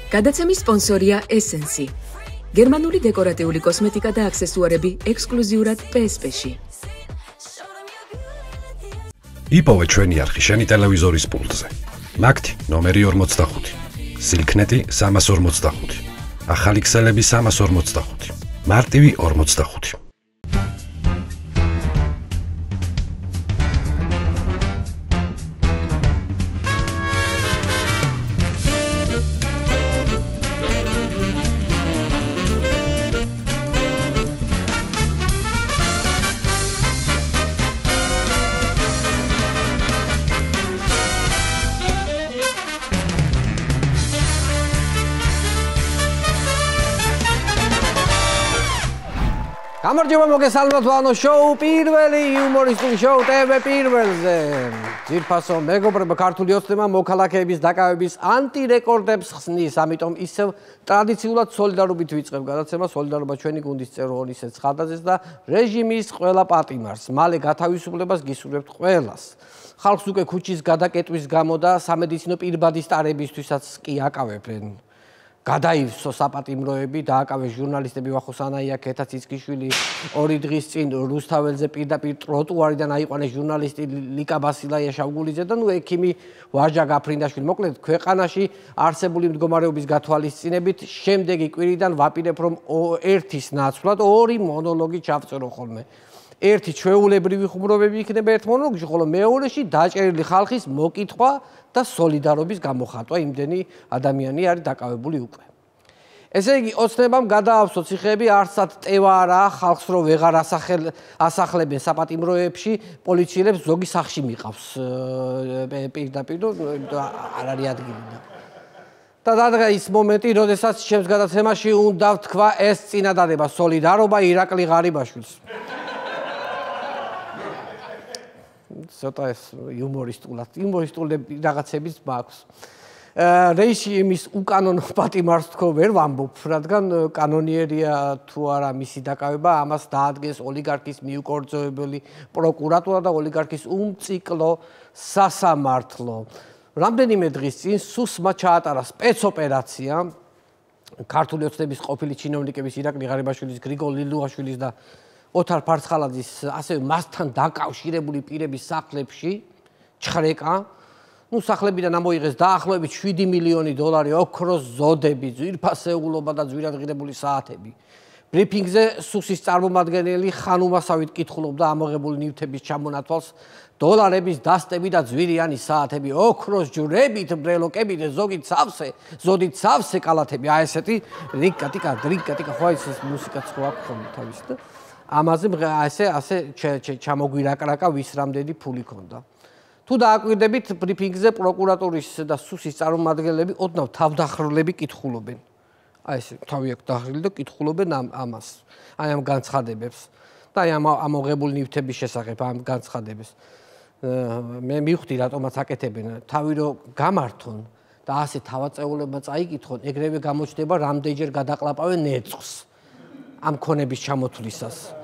გადაცემის სპონსორია Essence. გერმანული დეკორატიული კოსმეტიკა და აქსესუარები ექსკლუზიურად PSP-ში. იპოვე ჩვენი არხი შენი ტელევიზორის პულტზე. მაგთი ნომერი 45. სილქნეტი 345. ახალი ქსელები 345. მარტივი 45. გამარჯობა მოგესალმოთ ვანო შოუ პირველი იუმორისტული შოუ TV პირველზე. ძირფასო მეგობრებო, ქართული ოცნება მოქალაქეების დაკავების ანტირეკორდებს ხსნის, ამიტომ ისევ ტრადიციულად სოლიდარობით ვიწყებ გადაცემას. სოლიდარობა ჩვენი გუნდის წევრ ონისე ცხადაძეს და რეჟიმის ყველა პატიმარს. მალე გათავისუფლებას გისურვებთ ყველას. ხალხს უკვე ქუჩის გადაკეტვის გამო და სამედიცინო პირბადის ტარებისთვისაც კი აკავებენ. გადაივსო საპატიმროები, დააკავეს ჟურნალისტები ვახოსანაია, ქეთა ციცქიშვილი, 2 დღის წინ რუსთაველზე პირდაპირ ტროტუარიდან აიყვანეს ჟურნალისტი ლიკა ბასილაია შავგულიძე და ექიმი ვაჟა გაფრინდაშვილი. მოკლედ, ქვეყანაში არსებული მდგომარეობის გათვალისწინებით შემდეგი კვირიდან ვაპირებ, რომ ერთის ნაცვლად 2 მონოლოგი ჩავწერო ხოლმე. ერთი ჩვეულებრივი ხუმრობები იქნება ერთ მონოლოგში, ხოლო მეორეში დაჭერილი ხალხის მოკითხვა და სოლიდარობის გამოხატვა. იმდენი ადამიანი არის დაკავებული უკვე. ესე იგი, ოცნებამ გადაავსო ციხეები, არცად ტევა არაა ხალხს, რომ ვეღარ ასახლებენ საპატიმროებში, პოლიციელებს ზოგი სახლში მიყავს პირდაპირ არ არის ადგილი. და დადგა ის მომენტი, როდესაც ჩემს გადაცემაში უნდა ვთქვა ეს წინადადება სოლიდარობა ირაკლი ღარიბაშვილს. ცოტა ეს იუმორისტული რაღაცებიც მაქვს. რეჟიმის უკანონო პატიმარს თქო ვერ ვამბობ, რადგან კანონიერია თუ არა მისი დაკავება, ამას დაადგენს ოლიგარქის მიუკერძოებელი პროკურატურა და ოლიგარქის უმციკლო სასამართლო. რამდენიმე დღის წინ სუსმა ჩაატარა სპეცოპერაცია ქართული ოცნების ყოფილი ჩინოვნიკების ირაკლი ღარიბაშვილის, გრიგოლ ლილუაშვილის და ოთარ ფარცხალაძის, ასევე მასთან დაკავშირებული პირების სახლებში ჩხრეკა. სახლებიდან ამოიღეს დაახლოებით 7 მილიონი დოლარი, ოქროს ზოდები, ძვირფასეულობა და ძვირადღირებული საათები. ბრიფინგზე სუსის წარმომადგენელი ხანუმასავით კითხულობდა ამოღებული ნივთების ჩამონათვალს, დოლარების დასტები და ძვირიანი საათები, ოქროს ჯვრებით, ბრელოკებით, ზოდით სავსე კალათები. ესეთი რიკატიკა, ხო ეს მუსიკაც ხო აქვს ხოლმე თავის და ამაზე ასე ჩამოგვირაკრაკა ვის რამდენი ფული ქონდა. თუ დააკვირდებით ბრიფინგზე პროკურატურის და სუსის წარმომადგენლები ოდნავ თავდახრილები კითხულობენ. ესე თავი აქვს დახრილი და კითხულობენ ამას, ამ განცხადებებს და ამ ამოღებული ნივთების შესახებ ამ განცხადებას. მე მივხვდი რატომაც აკეთებენ, თავი რომ გამართონ და ასე თავაწეულებმა წაიკითხონ, ეგრევე გამოჩნდება რამდენჯერ გადაყლაპავენ ნეწვს ამ ქონების ჩამოთვლისას.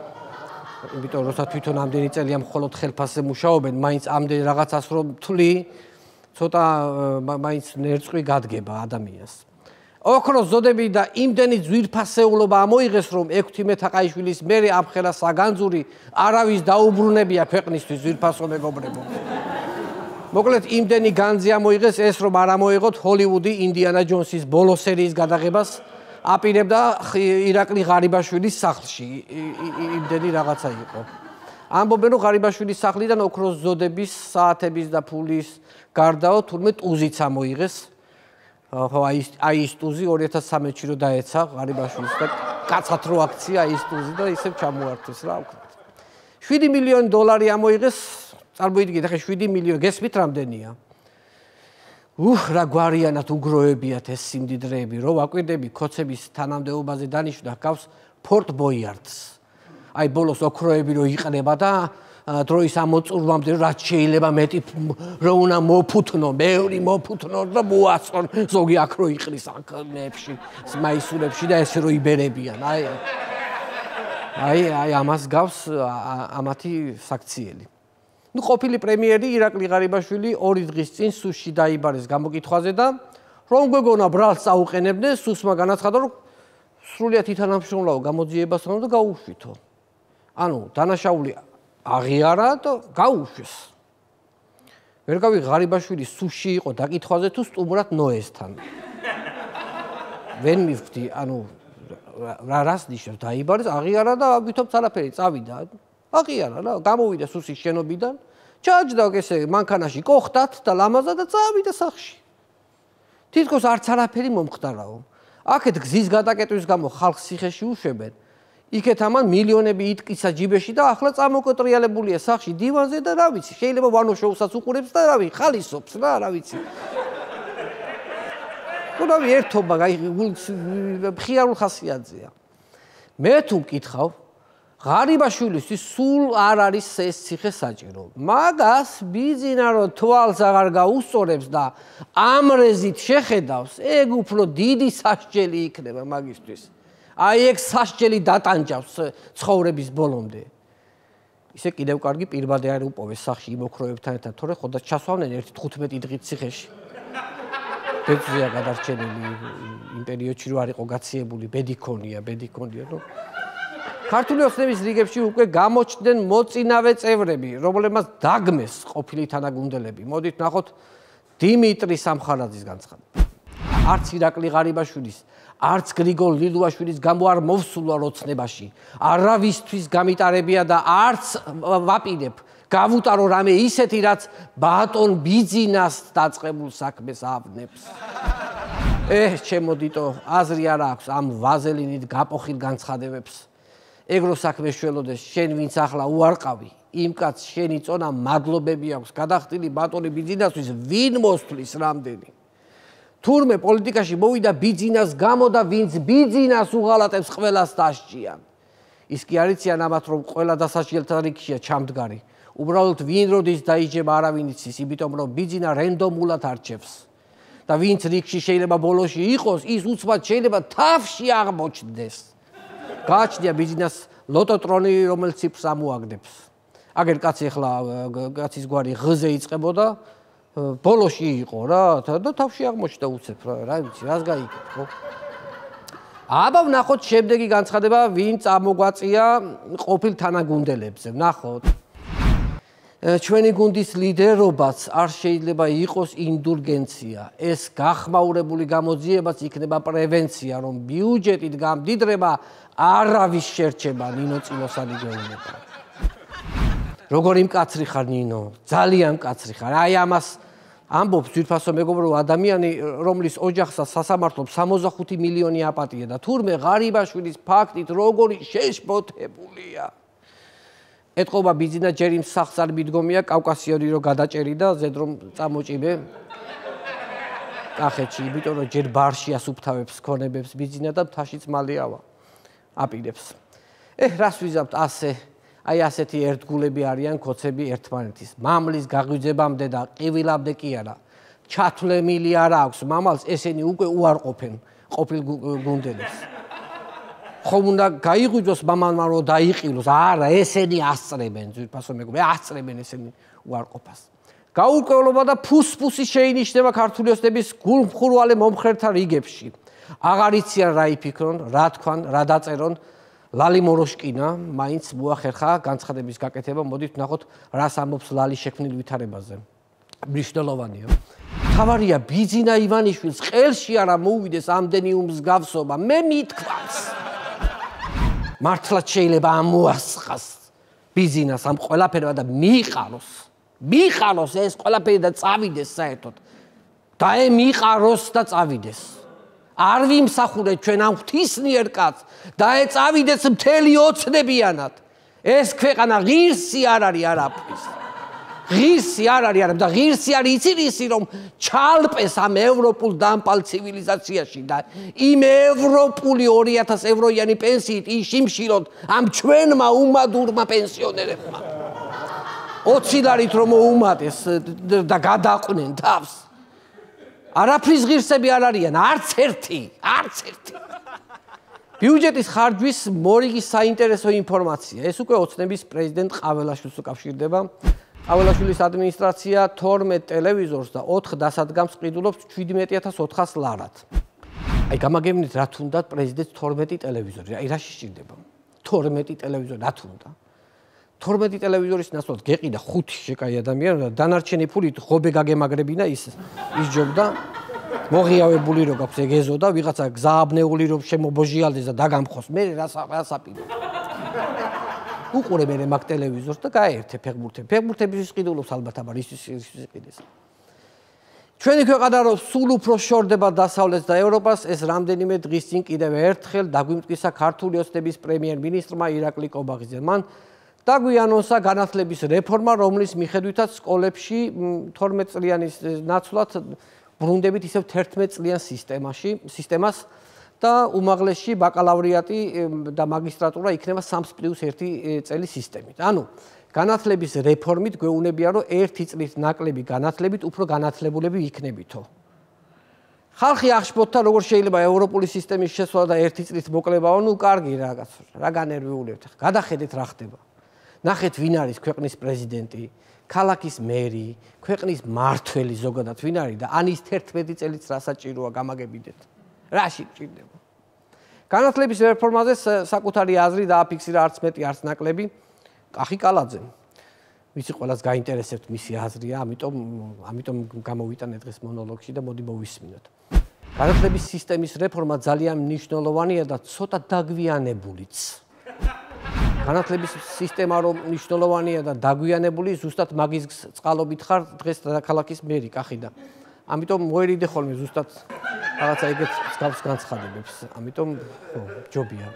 იმიტომ რომ თვითონ ამდენი წელია მხოლოდ ხელფასზე მუშაობენ, მაინც ამდენ რაღაცას რომ თვლი, ცოტა მაინც ნერწყვი გადგება ადამიანს. ოქროს ზოდები და იმდენი ძვირფასეულობა ამოიღეს, რომ 6 მეთაყაიშვილის მერე ამხელა საგანძური არავის დაუბრუნებია ქვეყნისთვის ძვირფასო მეგობრებო. მოკლედ იმდენი განძი ამოიღეს ეს, რომ არ ამოიღოთ ჰოლივუდი ინდიანა ჯონსის ბოლო სერიის გადაღებას აპირებდა ირაკლი ღარიბაშვილის სახლში. იმდენი რაღაცა იყო. ამბობენ, რომ ღარიბაშვილის სახლიდან ოქროს ზოდების, საათების და ფულის გარდაო თურმე ტუზიც ამოიღეს. აი ის ტუზი 2013-ში რო დაეცა ღარიბაშვილს და კაცად რო აქცია ის ტუზი და ისევ ჩამოართვეს რა ვქნათ. 7 მილიონი დოლარი ამოიღეს, წარმოიდგინეთ, ახლა 7 მილიონი გესმით რამდენია? რა გვარიანად უგროებიათ ეს სიმდიდრეები, რომ ვაკვირდები ქოცების თანამდებობაზე დანიშნა გავს ფორტ ბოიარდს. აი ბოლოს ოქროები რო იყრება და დროის ამოწურვამდე რაც შეიძლება მეტი რო უნდა მოფუთნო, მეური მოფუთნო და მოასწრონ ზოგი აქ რო იყრის აქნებში, მაისურებში და ესე რო იბერებიან. აი ამას გავს ამათი საქციელი. ყოფილი პრემიერი ირაკლი ღარიბაშვილი 2 დღის წინ სუსში დაიბარეს გამოკითხვაზე და რომ გვეგონა ბრალს წაუყენებდნენ, სუსმა განაცხადა, რომ სრულიად ითანამშრომლაო გამოძიებასთან და გაუშვითო. ანუ დანაშაული აღიარა და გაუშვეს. ვერ გავიგე ღარიბაშვილი სუში იყო დაკითხვაზე თუ სტუმრად ნოესთან. ვერ მივხვდი, ანუ რას ნიშნავს დაიბარეს, აღიარა და ვითომ არაფერი წავიდა. აღიარა რა, გამოვიდა სუსის შენობიდან, ჩაჯდა ესე მანქანაში კოხტათ და ლამაზა და წავიდა სახლში. თითქოს არც არაფერი მომხდარაო. აქეთ გზის გადაკეტვის გამო ხალხს ციხეში უშვებენ. იქეთ ამან მილიონები იტკიცა ჯიბეში და ახლა წამოკოტრიალებულია სახლში დივანზე და რა ვიცი, შეიძლება ვანო შოუსაც უყურებს და რა ვიცი, ხალისობს რა, რა ვიცი. ხურავი ერთობა, მხიარულ ხასიათზეა. მე თუ მკითხავ, ღარიბაშვილისთვის სულ არ არის ეს ციხე საჭირო. მაგას ბიძინა რომ თვალს აღარ გაუსწორებს და ამრეზით შეხედავს, ეგ უფრო დიდი სასჯელი იქნება მაგისთვის. აი ეგ სასჯელი დატანჯავს ცხოვრების ბოლომდე. ისე კიდევ კარგი პირბადე არ უპოვეს სახში იმ ოქროებთან ერთად, თორე ხოდა ჩასვავდნენ 1-15 დღით ციხეში. ბეძია გადარჩენილი იმ პერიოდში რო არ იყო გაციებული, ბედიქონია, ნუ ქართული ოცნების რიგებში უკვე გამოჩნდნენ მოწინავე წევრები, რომლებმაც დაგმეს ყოფილი თანაგუნდელები. მოდით ნახოთ დიმიტრი სამხარაძის განცხადება. არც ირაკლი ღარიბაშვილის, არც გრიგოლ ლილუაშვილის გამო არ მოვსულა როცნებაში. არავისთვის გამიტარებია და არც ვაპირებ გავუტარო რამე ისეთი, რაც ბატონ ბიძინას დაწყებულ საქმეს ავნებს. ჩემო დიტო, აზრი არ აქვს ამ ვაზელინით გაპოხილ განცხადებებს. ეგრო საქმე შველოდეს, შენ ვინც ახლა უარყავი, იმ კაც შენი წონა მადლობები აქვს გადახტილი ბატონი ბიძინასთვის, ვინ მოსთვლის რამდენი. თურმე პოლიტიკაში მოვიდა ბიძინას გამო და ვინც ბიძინას უღალატებს ყველას დასჭიან. ის კი არიციან ამათ, რომ ყველა დასასჯელთა რიგშია ჩამდგარი. უბრალოდ ვინ როდის დაიჯება არავინ იცის, იმიტომ რომ ბიძინა რენდომულად არჩევს. და ვინც რიგში შეიძლება ბოლოში იყოს, ის უცბად შეიძლება თავში აღმოჩნდეს. გააჩნია ბიძინას ლოტოტრონი, რომელიც ციფრს ამოაგდებს. აგერ კაცი ახლა კაცის გვარი ღზე იწყებოდა, ბოლოში იყო რა და თავში აღმოჩნდა უცებ რა ვიცი, რას გაიგებ, ხო? აბა ვნახოთ შემდეგი განცხადება, ვინ წამოგვაწია ყოფილ თანაგუნდელებზე. ვნახოთ. ჩვენი გუნდის ლიდერობაც არ შეიძლება იყოს ინდულგენცია. ეს გახმაურებული გამოძიებაც იქნება პრევენცია, რომ ბიუჯეტით გამდიდრება არავის შერჩება ნინო წილოსანი გეუბნება. როგორი მკაცრი ხარ ნინო, ძალიან მკაცრი ხარ. აი ამას ამბობს ძვირფასო მეგობრო ადამიანი, რომლის ოჯახსა სასამართლომ 65 მილიონი აპატია და თურმე ღარიბაშვილის ფაქტით როგორი შეშფოთებულია. ეთყობა ბიძინა ჯერ იმ სახლს არ მიდგომია კავკასიონი რო გადაჭერი და ზედ რომ წამოჭიბე კახეთში, იმიტომ რომ ჯერ ბარში ასუფთავებს ქონებებს ბიძინა და მთაშიც მალიავა აპირებს. რას ვიზავთ ასე, აი ასეთი ერთგულები არიან ქოცები ერთმანეთის. მამლის გაღვიძებამდე და ყივილამდე კი არა. ჩათვლემილი არ აქვს მამალს, ესენი უკვე უარყოფენ ყოფილ გუნდელებს. ხომ უნდა გაიღვიძოს მამალმა რომ დაიყილოს, არა, ესენი ასწრებენ, ძვირფასო მეგობრო, ასწრებენ ესენი უარყოფას. გაურკვევლობა და ფუსფუსი შეინიშნება ქართული ოცნების გულმხურვალე მომხრეთა რიგებში. აღარ იციან რა იფიქრონ, რა თქვან, რა დაწერონ. ლალი მოროშკინა მაინც მოახერხა განცხადების გაკეთება. მოდით ვნახოთ რას ამბობს ლალი შექმნილ ვითარებაზე. მნიშვნელოვანია. თავარია ბიძინა ივანიშვილს ყელში არა მოუვიდეს ამდენი უმსგავსობა. მე მithქვამს. მართლაც შეიძლება ამოასხას ბიძინას ამ ყველაფერმა და მიიყაროს. მიიყაროს ეს ყველაფერი და წავიდეს საერთოდ. და მიიყაროს და წავიდეს. არ ვიმსახურეთ ჩვენ ამ ღვთისმიერ კაცს და წავიდეს მთელი ოცნებიანად. ეს ქვეყანა ღირსი არ არის არაფრის. ღირსი არ არის და ღირსი არის იცი რომ ჩალპეს ამ ევროპულ დამპალ ცივილიზაციაში და იმ ევროპული 2000 ევროიანი პენსიით იშიმშილოთ ამ ჩვენმა უმადურმა პენსიონერებმა. 20 ლარით რომ მოუმატეს და გადაყვნენ თავს. არაფრის ღირსები არ არიან, არც ერთი. ბიუჯეტის ხარჯვის მორიგი საინტერესო ინფორმაცია. ეს უკვე ოცნების პრეზიდენტ ყაველაშვილს უკავშირდება. აველაშვილის ადმინისტრაცია 12 ტელევიზორს და 4 დასადგამს ყიდულობს 17400 ლარად. აი გამაგებინეთ რა თუნდაც პრეზიდენტს 12 ტელევიზორი. აი რა შეჭირდება? 12 ტელევიზორი რა თუნდა? 12 ტელევიზორის ნაცვლად გეყიდა 5 შეკაი ადამიანი და დანარჩენი ფულით ღობე გაგემაგრებინა ის ჯობდა მოღიავებული რო გაქვს ეგ ეზოდა ვიღაცა გზააბნეული რო შემობოჟიალდეს და დაგამხოს მე რასაპირო უყურე მე მაგ ტელევიზორს და გაერთე ფეხბურთების ყიდულობს ალბათ აბა ის იყიდეს ჩვენი ქვეყანა რო სულ უფრო შორდება დასავლეთს და ევროპას ეს რამდენიმე დღის წინ კიდევ ერთხელ დაგვიმტკისა ქართული ოცნების პრემიერ-მინისტრმა ირაკლი კობახიძემ მან დაგვიანონსა განათლების რეფორმა რომლის მიხედვითაც სკოლებში 12 წლიანის ნაცვლად ბრუნდებით ისევ 11 წლიან სისტემას და უმაღლესში ბაკალავრიატი და მაგისტრატურა იქნება 3+1 წელი სისტემით. ანუ განათლების რეფორმით გვეუბნებიან რომ 1 წლით ნაკლები განათლებით უფრო განათლებულები იქნებითო. ხალხი აღშფოთდა როგორ შეიძლება ევროპული სისტემის შესვლა და 1 წლით მოკლებაო, ნუ კარგი რაღაც რა განერვიულებთ. გადახედეთ რა ხდება. ნახეთ ვინ არის ქვეყნის პრეზიდენტი, ქალაქის მერი, ქვეყნის მმართველი ზოგადად ვინ არის და ანის 11 წელიც რა საჭიროა გამაგებინეთ. რაში ჭირდება? განათლების რეფორმაზე საკუთარი აზრი დააფიქსირა არც მეტი არც ნაკლები კახი კალაძემ. ვიცი ყველას გაინტერესებთ მისი აზრია, ამიტომ გამოვიტანე დღეს მონოლოგში და მოდი მოვისმინოთ. განათლების სისტემის რეფორმა ძალიან მნიშვნელოვანია და ცოტა დაგვიანებულიც. განათლების სისტემა რომ მნიშვნელოვანია და დაგვიანებული ზუსტად მაგის წყალობით ხარ დღეს ქალაქის მერი კახი და ამიტომ მოერიდე ხოლმე ზუსტად რაღაცა ეგეთ მსგავს განცხადებებს ამიტომ ჯობია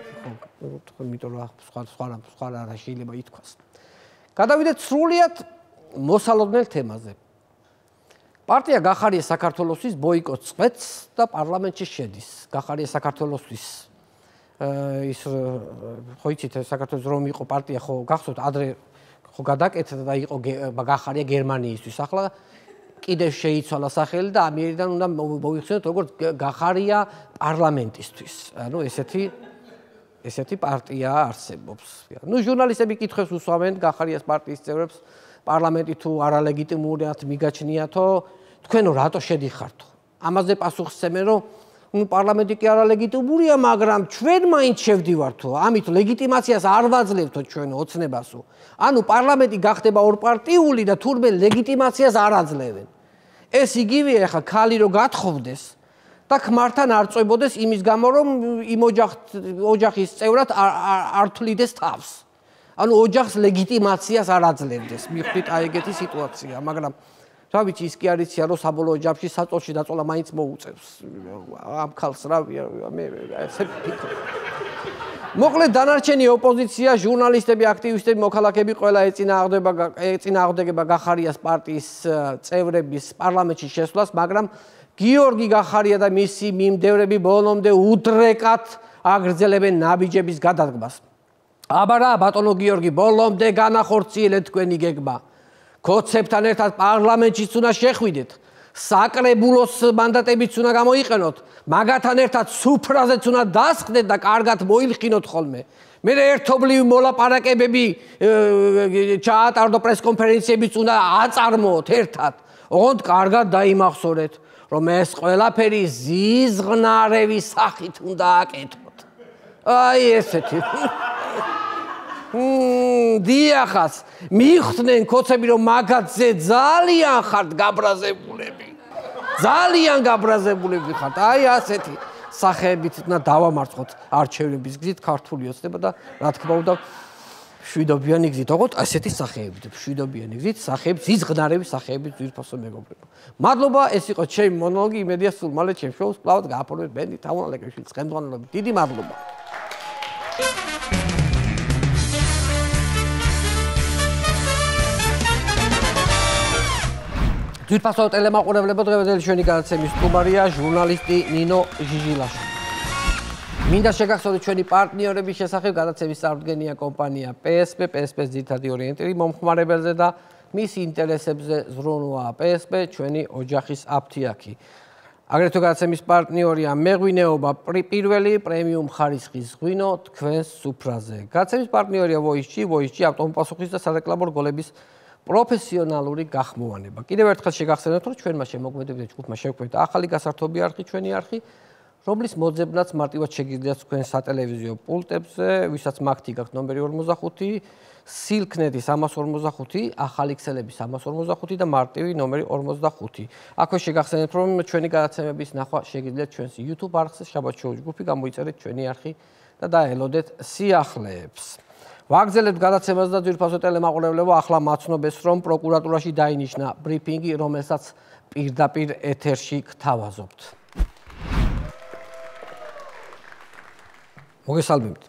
იმიტომ რომ სხვა რა შეიძლება ითქვას გადავიდეთ სრულიად მოსალოდნელ თემაზე პარტია გახარია საქართველოსთვის ბოიკოტს ყვეთს და პარლამენტში შედის გახარია საქართველოსთვის ის ხო იცით საქართველოს რომ იყო პარტია ხო გახსოვთ ადრე ხო გადაკეთა და იყო გახარია გერმანიისთვის ახლა კიდევ შეიცვალა სახელი და ამიერიდან უნდა მოიხსენოთ როგორც გახარია პარლამენტისთვის ანუ ესეთი პარტია არსებობს ნუ ჟურნალისტები კითხვებს უსვამენ გახარიას პარტიის წევრებს პარლამენტი თუ არალეგიტიმურად მიგაჩნიათო თქვენო რატო შედიხართო ამაზე პასუხსცემენ რომ ნუ პარლამენტი კი არალეგიტიმურია, მაგრამ ჩვენ მაინც შევდივართო. ამით ლეგიტიმაციას არ ვაძლევთო ჩვენ ოცნებასო. ანუ პარლამენტი გახდება ორპარტიული და თურმე ლეგიტიმაციას არ აძლევენ. ეს იგივეა ხა ქალი რო გათხოვდეს და ქმართან არ წვებოდეს იმის გამო რომ იმ ოჯახის წევრად არ თვლიდეს თავს. ანუ ოჯახს ლეგიტიმაციას არ აძლევდეს. მიხვდით აი ეგეთი სიტუაცია, მაგრამ რა ვიცი ის კი არიცია რომ საბოლოო ჯამში საწოლში დაწოლა მაინც მოუწევს ამ ხალხს რა მე ესე ფიქრობ მოკლედ დანარჩენი ოპოზიცია ჟურნალისტები აქტივისტები მოქალაქეები ყველა ეწინააღმდეგება გახარიას პარტიის წევრების პარლამენტში შესვლას მაგრამ გიორგი გახარია და მისი მიმდევრები ბოლომდე უდრეკად აგრძელებენ ნაბიჯების გადადგმას აბა რა ბატონო გიორგი ბოლომდე განახორციელეთ თქვენი გეგმა კოცებთან ერთად პარლამენტშიც უნდა შეხვიდეთ, საკრებულოს მანდატებიც უნდა გამოიყენოთ, მაგათან ერთად სუფრაზეც უნდა დასხდეთ და კარგად მოილხინოთ ხოლმე. მე ერთობლივი მოლაპარაკებები ჩაატარდო პრესკონფერენციებიც უნდა აწარმოოთ ერთად. ოღონდ კარგად დაიმახსოვრეთ, რომ ეს ყველაფერი ზიზღნარევი სახით უნდა აკეთოთ. აი ესეთი დიახაც მიხვდნენ კოცები რომ მაგათზე ძალიან ხართ გაბრაზებულები ძალიან გაბრაზებულები ხართ აი ასეთი სახეებით უნდა დავამარცხოთ არჩევნების გზით ქართული ოცნება და რა თქმა უნდა შვიდობიანი გზით ოღონდ ასეთი სახეებით შვიდობიანი გზით სახეებით ზიზღნარევი სახეებით ძვირფასო მეგობრებო მადლობა ეს იყო ჩემი მონოლოგი იმედია სულ მალე ჩემს შოუს კლავად გააფორმეთ ბენდი თამუნალეკაშვილის ხელმძღვანელობით დიდი მადლობა ძვირფასო ტელემაყურებლებო დღევანდელი ჩვენი გადაცემის სტუმარია ჟურნალისტი ნინო ჟიჟილაშვილი. მინდა შეგახსოვდეთ ჩვენი პარტნიორების შესახებ გადაცემის წარმოდგენია კომპანია PSP, PSP-ს ძირითადი ორიენტირი მომხმარებელზე და მის ინტერესებზე ზრუნვაა PSP, ჩვენი ოჯახის აფთიაქი. აგრეთვე გადაცემის პარტნიორია მეღვინეობა პირველი პრემიუმ ხარისხის ღვინო თქვენს სუფრაზე. გადაცემის პარტნიორია Voice-G, Voice-G ავტომობილსახურის და სარეკლამო რგოლების პროფესიონალური გახმოვანება. კიდევ ერთხელ შეგახსენებთ, რომ ჩვენმა შემოქმედებდა ჯგუფმა შევქმნით ახალი გასართობი არხი, ჩვენი არხი, რომლის მოძებნაც მარტივად შეგიძლიათ თქვენ სატელევიზიო პულტებზე, ვისაც მაგთი გაქვთ ნომერი 45, სილქნეტი 345, ახალი ქსელები 345 და მარტივი ნომერი 45. აქვე შეგახსენებთ, რომ ჩვენი გადაცემების ნახვა შეგიძლიათ ჩვენს YouTube არხზე შაბათ შოუ ჯგუფი, გამოიწერეთ ჩვენი არხი და დაელოდეთ სიახლეებს. ვაგრძელებთ გადაცემას და ძვირფასო ტელემაყურებლებო, ახლა მაცნობეს, რომ პროკურატურაში დაინიშნა ბრიფინგი, რომელსაც პირდაპირ ეთერში გთავაზობთ. მოგესალმებით.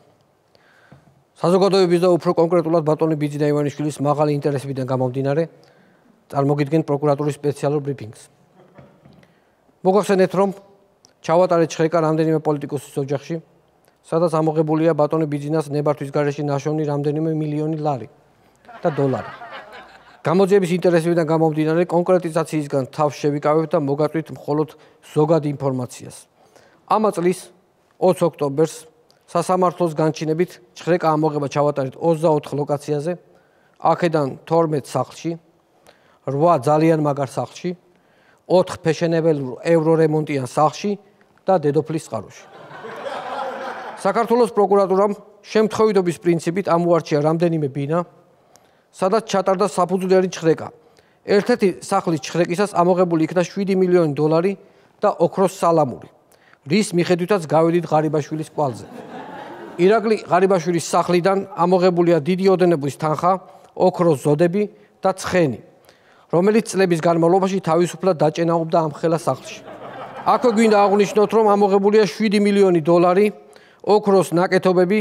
საზოგადოების და უფრო კონკრეტულად ბატონი ბიძინა ივანიშვილის მაღალი ინტერესებიდან გამომდინარე, წარმოგიდგენთ პროკურატურის სპეციალურ ბრიფინგს. მოგახსენეთ, რომ ჩავატარეთ შრეკა რამდენიმე პოლიტიკოსის ოჯახში, სადაც ამოღებულია ბატონი ბიძინას ნებართვის გარეშე ნაშოვნი რამდენიმე მილიონი ლარი და დოლარი. გამოძიების ინტერესებიდან გამომდინარე, კონკრეტიზაციისგან თავს შევიკავებთ და მოგაწვით მხოლოდ ზოგად ინფორმაციას. ამა წლის 20 ოქტომბერს სასამართლოს განჩინებით შრეკა ამოღება ჩავატარეთ 24 ლოკაციაზე, აქედან 12 სახლში, 8 ძალიან მაგარ სახლში, 4 ფეშენებელურ ევრორემონტიან სახლში და დედოფლის წყაროში. საქართველოს პროკურატურამ შემთხვევითობის პრინციპით ამოარჩია რამდენიმე ბინა, სადაც ჩატარდა საფუძვლიანი შრეკა. ერთ-ერთი სახლის შრეკისას ამოღებული იქნა 7 მილიონი დოლარი და ოქროს სალამური, რის მიხედვითაც გავედით ღარიბაშვილის კვალზე. ირაკლი ღარიბაშვილის სახლიდან ამოღებულია დიდი ოდენობის თანხა, ოქროს ზოდები და ცხენი, რომელიც წლების განმავლობაში თავისუფლად დაჭენაობდა ამ ხელა სახლში. აქვე გვინდა აღვნიშნოთ, რომ ამოღებულია 7 მილიონი დოლარი, ოქროს ნაკეთობები,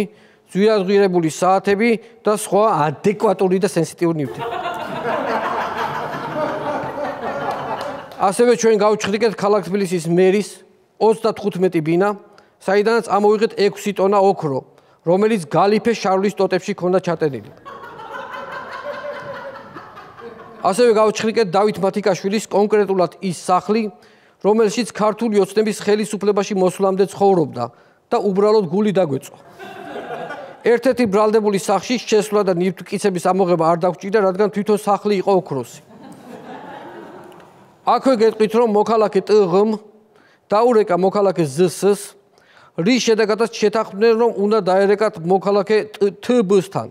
ძვირადღირებული საათები და სხვა ადეკვატური და სენსიტიური ნივთები. ასევე ჩვენ გავჩხრიკეთ ქალაქ თბილისის მერის 35 ბინა, საიდანაც ამოვიღეთ 6 ტონა ოქრო, რომელიც გალიფე შარლის ტოტებში ჰქონდა ჩატენილი. ასევე გავჩხრიკეთ დავით მათიკაშვილის კონკრეტულად ის სახლი, რომელშიც ქართული ოცნების ხელისუფლებაში მოსვლამდე ცხოვრობდა და უბრალოდ გული დაგვეწვა. ერთ-ერთი ბრალდებული სახლში შესვლა და ნივთმკიცების ამოღება არ დაგვჭირდა, რადგან თვითონ სახლი იყო ოქროსი. აქვე გეტყვით, რომ მოქალაქე ტღ-მ დაურეკა მოქალაქე ზს-ს, რის შედეგადაც შეთანხმდნენ, რომ უნდა დაერეკათ მოქალაქე თბ-სთან.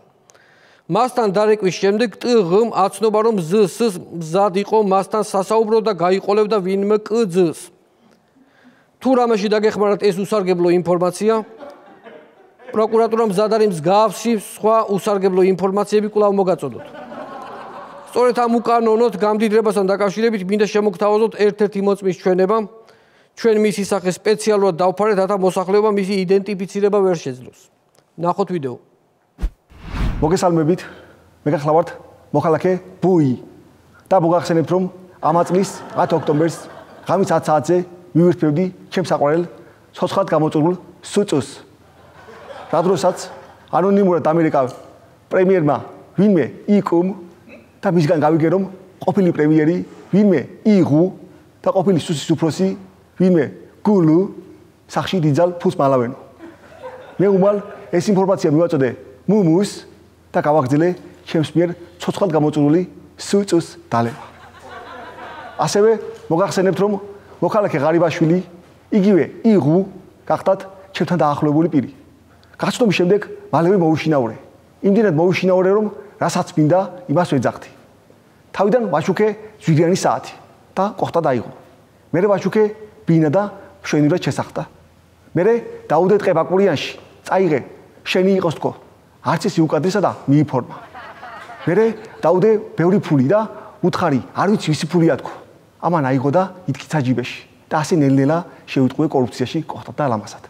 მასთან დარეკვის შემდეგ ტღ-მ აცნობა, რომ ზს-ს მზად იყო მასთან სასაუბრო და გაიყოლებდა ვინმე კ-ძს. თუ რამეში დაგეხმარათ ეს უსარგებლო ინფორმაცია, პროკურატურამ მზად არის მსგავსი სხვა უსარგებლო ინფორმაციები კვლავ მოგაწოდოთ. სწორედ ამ უკანონოდ გამდიდრებასთან დაკავშირებით მინდა შემოგთავაზოთ ერთ-ერთი მოწმის ჩვენება, ჩვენ მისი სახე სპეციალურად დავფარეთ, რათა მოსახლეობა მისი იდენტიფიცირება ვერ შეძლოს. ნახოთ ვიდეო. მოგესალმებით, მე გახლავართ მოქალაქე ბუი და მოგახსენებთ, რომ ამა წლის 10 ოქტომბერს ღამის 10 საათზე მივირთმევდი ჩემს საყვარელ ცოცხლად გამოწვეულ სუწუს. რა დროსაც ანონიმურად ამერიკა პრემიერმა ვინმე იკუმ და მისგან გავიგე, რომ ყოფილი პრემიერი ვინმე იღუ და ყოფილი სუსის უფროსი ვინმე გულუ სახში დიძალ ფულს მალავენო. მე უმალ ეს ინფორმაცია მივაწოდე მუმუს და გავაგრძელე ჩემს მიერ ცოცხლად გამოწვეული სუწუს დალევა. ასევე მოგახსენებთ, რომ მოქალაქე ღარიბაშვილი იგივე იღუ გახდათ ჩემთან დაახლოებული პირი. გაცნობის შემდეგ მალევე მოუშინაურე. იმდენად მოუშინაურე, რომ რასაც მინდა, იმას ვეძახდი. თავიდან ვაშუქე ზვირიანი საათი და ყოხტა დაიღო. მერე ვაშუქე ბინა და მშვენივრად შესახდა. მერე დაუდე ტყებაკურიანში, წაიღე, შენი იყოს თქო. არც ისი უკადრესა და მიიფორმა. მერე დაუდე ბევრი ფული და უთხარი, არ ვიცი ვისი ფულია თქო. ამან აიღო და ითქიცა ჯიბეში და ასე ნელ-ნელა შევიტყუე კორუფციაში ყოხტად და ლამაზად.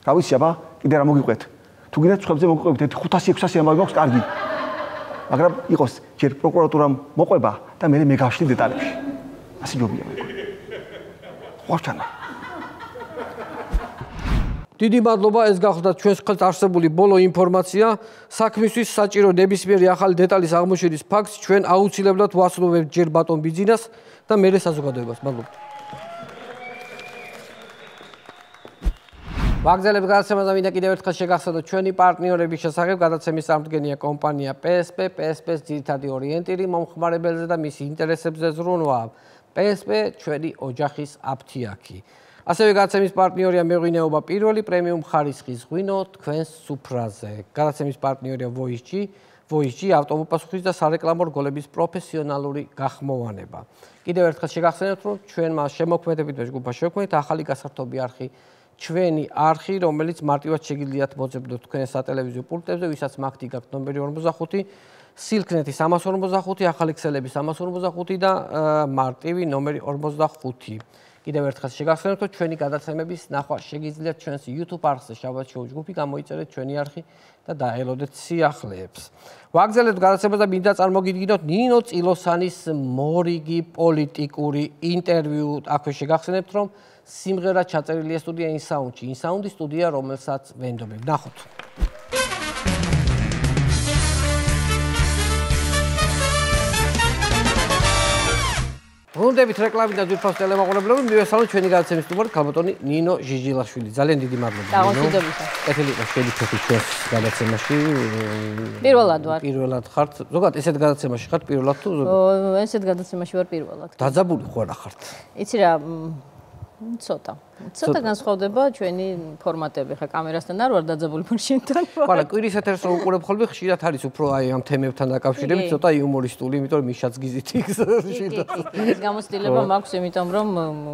რა ვიცი აბა, კიდე რა მოგიყვეთ. თუ გინდათ სხვებზე მოგიყვებით 500-600 ამბავი მაქვს კარგი. მაგრამ იყოს ჯერ პროკურატურამ მოყვება და მე გავშლი დეტალებში. ასე ჯობია მე. ხوارჩანა. დიდი მადლობა, ეს გახლდათ ჩვენს ხელთ არსებული ბოლო ინფორმაცია. საქმისთვის საჭირო ნებისმიერი ახალი დეტალის აღმოჩენის ფაქტს ჩვენ აუცილებლად ვასრულებთ ჯერ ბატონ ბიძინას და მერე საზოგადოებას. მადლობა. ვაგზელებ გადაცემას და მინდა კიდევ ერთხელ შეგახსენოთ ჩვენი პარტნიორების შესახებ. გადაცემის წარმდგენია კომპანია PSP. PSP-ს ძირითადი ორიენტირი მომხმარებელზე და მის ინტერესებზე ზრუნვა. PSP ჩვენი ოჯახის აფთიაქი. ასევე გადაცემის პარტნიორია მეღვინეობა პირველი პრემიუმ ხარისხის ღვინო თქვენს სუფრაზე. გადაცემის პარტნიორია Voice-G ავტომობილსხვის და სარეკლამო რგოლების პროფესიონალური გახმოვანება. კიდევ ერთხელ შეგახსენებთ, რომ ჩვენმა შემოქმედებით და ჯგუფმა შევქმნით ახალი გასართობი არხი ჩვენი არხი, რომელიც მარტივად შეგიძლიათ მოძებნოთ თქვენ სატელევიზიო პულტებზე, ვისაც მაგთი გაქვთ ნომერი 45, სილქნეთი 345, ახალი ქსელები 345 და მარტივი ნომერი 45. კიდევ ერთხელ შეგახსენებთ, რომ ჩვენი გადაცემების ნახვა შეგიძლიათ ჩვენს YouTube არხზე შაბათ შოუ ჯგუფი, გამოიწერეთ ჩვენი არხი და დაელოდეთ სიახლეებს. ვაგზელებთ გადაცემას და მინდა წარმოგიდგინოთ ნინო წილოსანის მორიგი პოლიტიკური ინტერვიუ. აქვე შეგახსენებთ, რომ სიმღერა ჩაწერილია სტუდია ინსაუნდში. ინსაუნდი სტუდია, რომელსაც ვენდობებ. ნახოთ. ბრუნდებით რეკლამით და ძვირფას ტელემაყურებლები, მივესალმოთ ჩვენი გადაცემის სტუმარი ქალბატონი ნინო ჟიჟილაშვილი. ძალიან დიდი მადლობა. დაღმართებისა. კეთილი იყოს შედიფეთი ჩვენს გადაცემაში. პირველად ვარ. პირველად ხართ. ზოგადად ესეთ გადაცემაში ხართ პირველად თუ ესეთ გადაცემაში ვარ პირველად. დაძაბული ხო არა ხართ? იცი რა, ცოტა განსხვავდება ჩვენი ფორმატები. ხა კამერასთან არ ვარ დაძაბული, მაშინთან ვარ. არა, კვირის ეთერს რომ უყურებ ხოლმე ხშირად არის უფრო აი ამ თემებთან დაკავშირებით ცოტა იუმორისტული, იმიტომ რომ მიშაც გიზით იქს ხშირად. ეს გამოცდილება მაქვს, იმიტომ რომ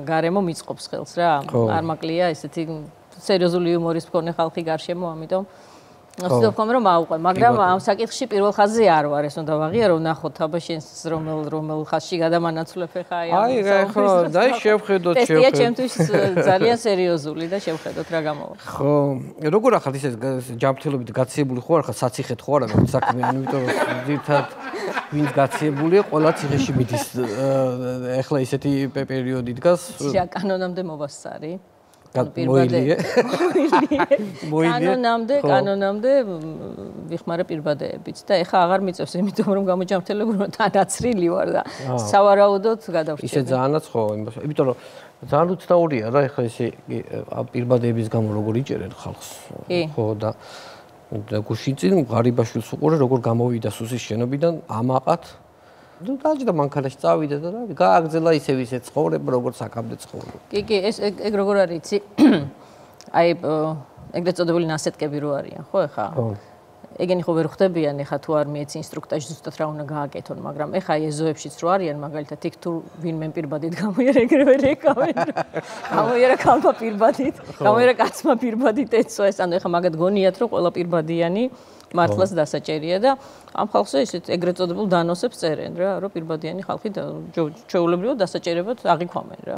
გარემო მიწყობს ხელს რა. არ მაკლია ესეთი სერიოზული იუმორის მქონე ხალხი გარშემო, ამიტომ ვცდილობ ხოლმე რომ ავყვე, მაგრამ ამ საკითხში პირველ ხაზზე არ ვარ, ეს უნდა ვაღიარო, ნახოთ აბა შენს რომელ ხაზში გადამანაცვლებ ხა აი ამ. აი ხო, და შევხედოთ. ტესტია ჩემთვის ძალიან სერიოზული და შევხედოთ რა გამოვა. ხო, როგორ ახალ ისე ჯანმრთელობით გაციებული ხო არ ხარ, საციხეთ ხო არა საქმე, ამიტომ ძირთად ვინც გაციებულია, ყველა ციხეში მიდის. ეხლა ისეთი პერიოდი დგას. რა კანონამდე მოვასწარი. მოილია. კანონამდე ვიხმარე პირბადეებით და ეხა აღარ მიწევს, იმიტომ რომ გამოჯანმრთელებული თანაცრილი ვარ და სავარაუდოდ გადავრჩები. ისე ძალიანაც ხო, იმიტომ რომ ძალიან უცნაურია რა, ეხლა ესე პირბადეების გამო როგორ იჭერენ ხალხს. ხო და გუშინ წინ ღარიბაშვილს უყურე, როგორ გამოვიდა სუსის შენობიდან ამაყად. ნუ დაჯდა მანქანაში წავიდა და რა გააგზელა ისევ ისე ცხოვრება როგორც აქამდე ცხოვრობ. კი, ეგ როგორ არის იცი? აი ეგრეთ წოდებული ნასეტკები რო არიან, ხო ეხა? ხო. ეგენი ხო ვერ ხვდებიან, ეხა თუ არ მიეცი ინსტრუქტაჟი ზუსტად რა უნდა გააკეთონ, მაგრამ ეხა ეზოებშიც რო არიან, მაგალითად იქ თუ ვინმე პირბადით გამოიერა ეგრევე რეკავენ. გამოიერა ქალმა პირბადით, გამოიერა კაცმა პირბადით ეცვა ეს, ანუ ეხა მაგათ გონიათ რომ ყველა პირბადიანი მართლაც დასაჭერია და ამ ხალხზე ისეთ ეგრეთ წოდებულ დანოსებს წერენ რა, რომ პირბადიანი ხალხი ჩვეულებრივად დასაჭერებად აღიქვამენ რა.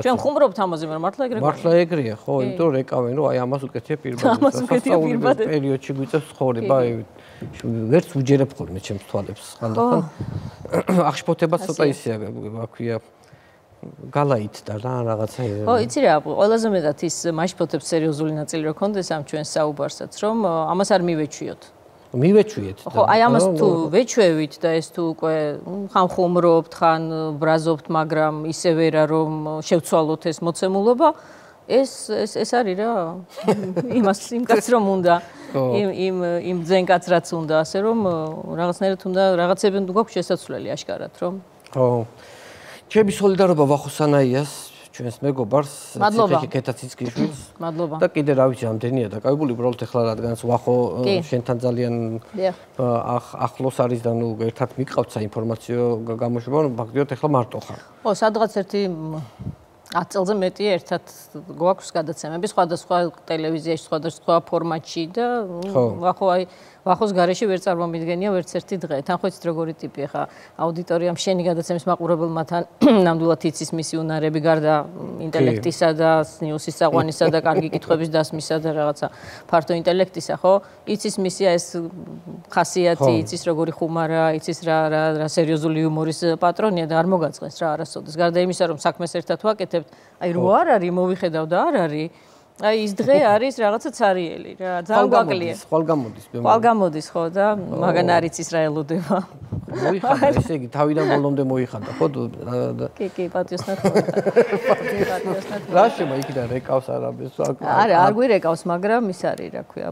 ჩვენ ხუმრობთ ამაზე, მაგრამ მართლა ეგრე. მართლა ეგრეა, ხო, იმიტომ რომ რეკავენ, რომ აი ამას უკეთია პირბადე. პერიოდში გვიწევს ცხოვრება, აი ვერც უჯერებ ხოლმე ჩემს თვალებს ხანდახან. აღშფოთებაც ცოტა ისეა, აქვია გალაით და რაღაცა. ხო, იცი რა, ყველაზე მეტად ის მაშფოთებს სერიოზული ნაწილი რო კონდეს ამ ჩვენს საუბარსაც, რომ ამას არ მივეჩვიოთ. მივეჩვიეთ. ხო, აი ამას თუ ვეჩვევით და ეს თუ უკვე ხან ხუმრობთ, ხან ბრაზობთ, მაგრამ ისევე რა რომ შევცვალოთ ეს მოცემულობა, ეს არის რა. იმ კაც რომ უნდა. იმ ძენკაც რაც უნდა, ასე რომ რაღაცნაირად უნდა რაღაცები გვაქვს შესაძლებელი აშკარად, რომ. ხო. ჩემი სოლიდარობა ვახოსანაიას, ჩვენს მეგობარს, ციხე-ქეთაციცკიშვილს. მადლობა. და კიდე რა ვიცი, ამდენია დაკავებული, უბრალოდ ეხლა რადგანაც ვახო შენთან ძალიან ახლოს არის და ნუ ერთად მიყავთ საინფორმაციო გამოშვება, ფაქტიურად ეხლა მარტო ხარ. ხო, სადღაც ერთი 10 წელზე მეტია ერთად გვაქვს გადაცემები სხვადასხვა ტელევიზიაში, სხვადასხვა ფორმატში და ვახოს გარეშე ვერ წარმომიდგენია ვერც ერთი დღე. თან ხო იცით როგორი ტიპი ხა აუდიტორიამ შენი გადაცემის მაყურებელმათან ნამდვილად იცის მისი უნარები გარდა ინტელექტისა და ნიუსის საყვანისა და კარგი კითხვების დასმისა და რაღაცა ფართო ინტელექტისა, ხო? იცის მისი ეს ხასიათი, იცის როგორი ხუმარა, იცის რა სერიოზული იუმორის პატრონია და არ მოგაწყეს რა არასოდეს. გარდა იმისა რომ საქმეს ერთად ვაკეთებთ, აი რო არ არის მოვიხედავ და არ არის აი ის დღე არის რაღაცა цариელი რა, ძალიან გვაკლია. ხვალ გამოდის. ხვალ გამოდის ხო და მაგან არის ის რა ელოდება. მოიხადა ესე იგი თავიდან ბოლომდე მოიხადა ხო? კი, პატიოსნად ხო. პატიოსნად. რა შემა იქიდან რეკავს არაბეს? არა, არ გვირეკავს, მაგრამ ის არის რა ქვია,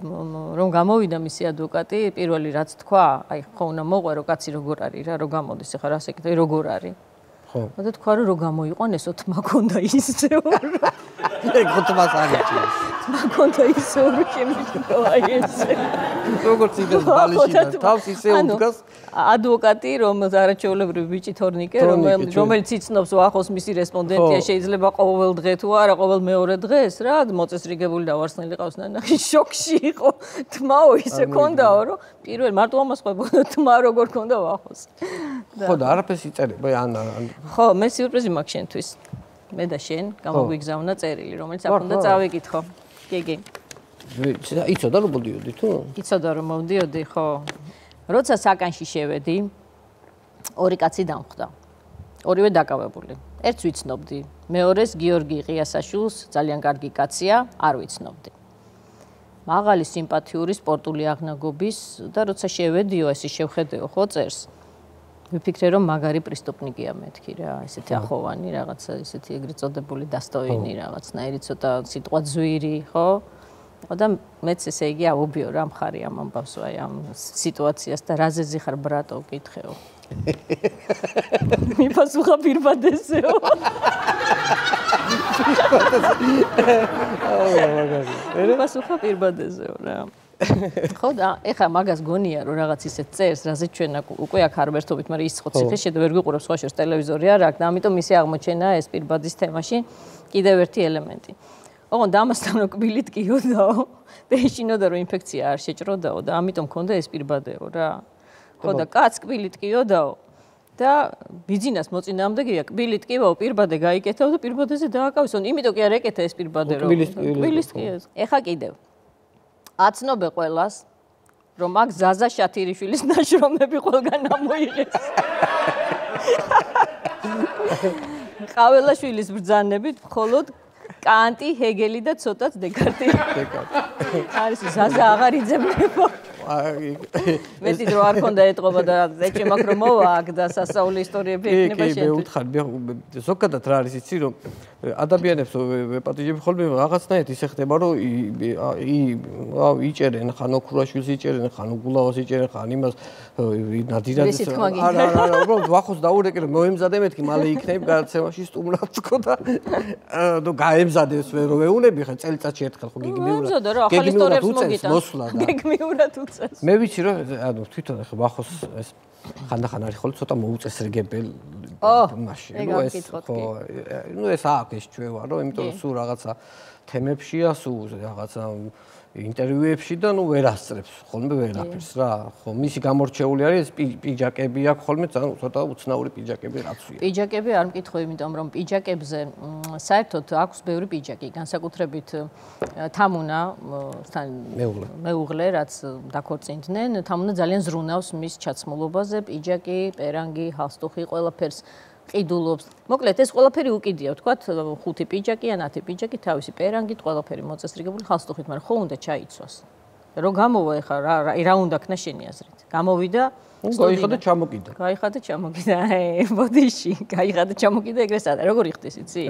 რომ გამოვიდა მისი ადვოკატი, პირველი რაც თქვა, აი ხო უნდა მოყვერო კაცი როგორ არის რა, რო გამოდის, ეხლა რას ეკითხე, როგორ არის? ხო. და თქვა რომ გამოიყვანესო თმა ქონდა ისე რომ ეგ თმას არიჭი. თმა ქონდა ისე რომ შემიძლია აი ესე. როგორც იდეს ბალიშიდან თავს ისე უდგას ადვოკატი რომ არაჩვეულებრივი ბიჭი თორნიკე რომელიც იცნობს ახოს მისი რესპონდენტია შეიძლება ყოველ დღე თუ არა ყოველ მეორე დღეს რა მოწესრიგებული და ვარსნილი ყავს ნანახი შოქში იყო თმაო ისე ქონდაო რომ პირველ მარტო ამას ყვებოდა თმა როგორ ქონდა ახოს ხო და არაფერს იწერება ან ხო მე სიურპრიზი მაქვს შენთვის მე და შენ გამოგვიგზავნა წერილი რომელიც აქ უნდა წავიკითხო კი იცოდა რომ მოდიოდი თუ იცოდა რომ მოვდიოდი ხო როცა საკანში შევედი ორი კაცი დამხვდა ორივე დაკავებული ერთს ვიცნობდი მეორეს გიორგი ყიასაშვილს ძალიან კარგი კაცია არ ვიცნობდი მაღალი სიმპათიური სპორტული აღნაგობის და როცა შევედიო ესე შევხედეო ხო წერს ვიფიქრე რომ მაგარი პრისტოპნიკია მეთქი რა ესეთი ახოვანი რაღაცა ესეთი ეგრეთ წოდებული დასტოინი რაღაცნაირი ცოტა სიტყვა ძვირი ხო და მეც ესე იგი აუბიო რა მხარი ამ ამბავს აი ამ სიტუაციას და რაზე ზიხარ ბრატო ვკითხეო მიფასუხა პირბადესეო მიფასუხა პირბადესეო რა ხო და ეხა მაგას გონია რომ რაღაც ისე წერს რაზე ჩვენ უკვე აქ არ ვერთობით მაგრამ ის ხო ციხე შედო ვერ ვიყურებს სხვა შორს ტელევიზორი არ აქვს და ამიტომ ისე აღმოჩენა ეს პირბადის თემაში კიდევ ერთი ელემენტი ოღონდ ამასთან რომ კბილით კიოდაო და ეშინოდა რომ ინფექცია არ შეჭროდაო და ამიტომ მქონდა ეს პირბადეო რა ხო და კაც კბილით კიოდაო და ბიძინას მოწინააღმდეგეა კბილით კივაო პირბადე გაიკეთაო და პირბადეზე დააკავისონ იმიტომ კი არ ეკეთა ეს პირბადე რომ კბილით კიო ეხა კიდევ აცნობე ყველას რომ აქ ზაზა შათირიშვილის ნაშრომები ყველგან ამოიღეს ყაველაშვილის ბრძანებით მხოლოდ კანტი, ჰეგელი და ცოტაც დეკარტი. არის ზაზა აღარ იძებნება. მეტი დრო არ ქონდა ეტყობა და ეჭე მაქვს რომ მოვა აქ და სასწაული ისტორიები ექნება შენთვის. მე უთხარ, ზოგადად რა არის იცი რომ ადამიანებს ვეპატიჟები ხოლმე რაღაცნაირად ისე ხდება რომ იჭერენ ხან ოქრუაშვილს იჭერენ ხან უგულავას იჭერენ ხან იმას ნადირაძეს არა უბრალოდ ვახოს დაურეკე რომ მოემზადე მეთქი მალე იქნები გადაცემაში სტუმრად თქო და გაემზადებს მე რომ ვეუნები ხა წელიწადში ერთხელ ხო გეგმიურად უწევს მოსვლა და გეგმიურად უწევს მე ვიცი რომ ანუ თვითონ ხა ვახოს ეს ხანდახან არის ხოლმე ცოტა მოუწესრიგებელი მაშინ ნუ ეს ხო ნუ ეს აქვს ეს ჩვევა რომ იმიტომ რომ სულ რაღაცა თემებშია სულ რაღაცა ინტერვიუებში და ნუ ვერ ასწრებს ხოლმე ვერაფერს რა ხო მისი გამორჩეული არის პიჯაკები აქვს ხოლმე ძალიან ცოტა უცნაური პიჯაკები რაცვია პიჯაკები არ მკითხო იმიტომ რომ პიჯაკებზე საერთოდ აქვს ბევრი პიჯაკი განსაკუთრებით თამუნასთან მეუღლე რაც დაქორწინდნენ თამუნა ძალიან ზრუნავს მის ჩაცმულობაზე პიჯაკი პერანგი ჰალსტუხი ყველაფერს ყიდულობს. მოკლედ ეს ყველაფერი უკიდია, ვთქვათ, 5 პიჯაკი ან 10 პიჯაკი, თავისი პერანგით, ყველაფერი მოწესრიგებული ხალხსტუხით, მაგრამ ხო უნდა ჩაიცვას. რომ გამოვა ეხა რა უნდა ქნა შენი აზრით. გამოვიდა გაიხადა ჩამოკიდა. გაიხადა ჩამოკიდა. ბოდიში, გაიხადა ჩამოკიდა ეგრეს არა. როგორ იხდის იცი?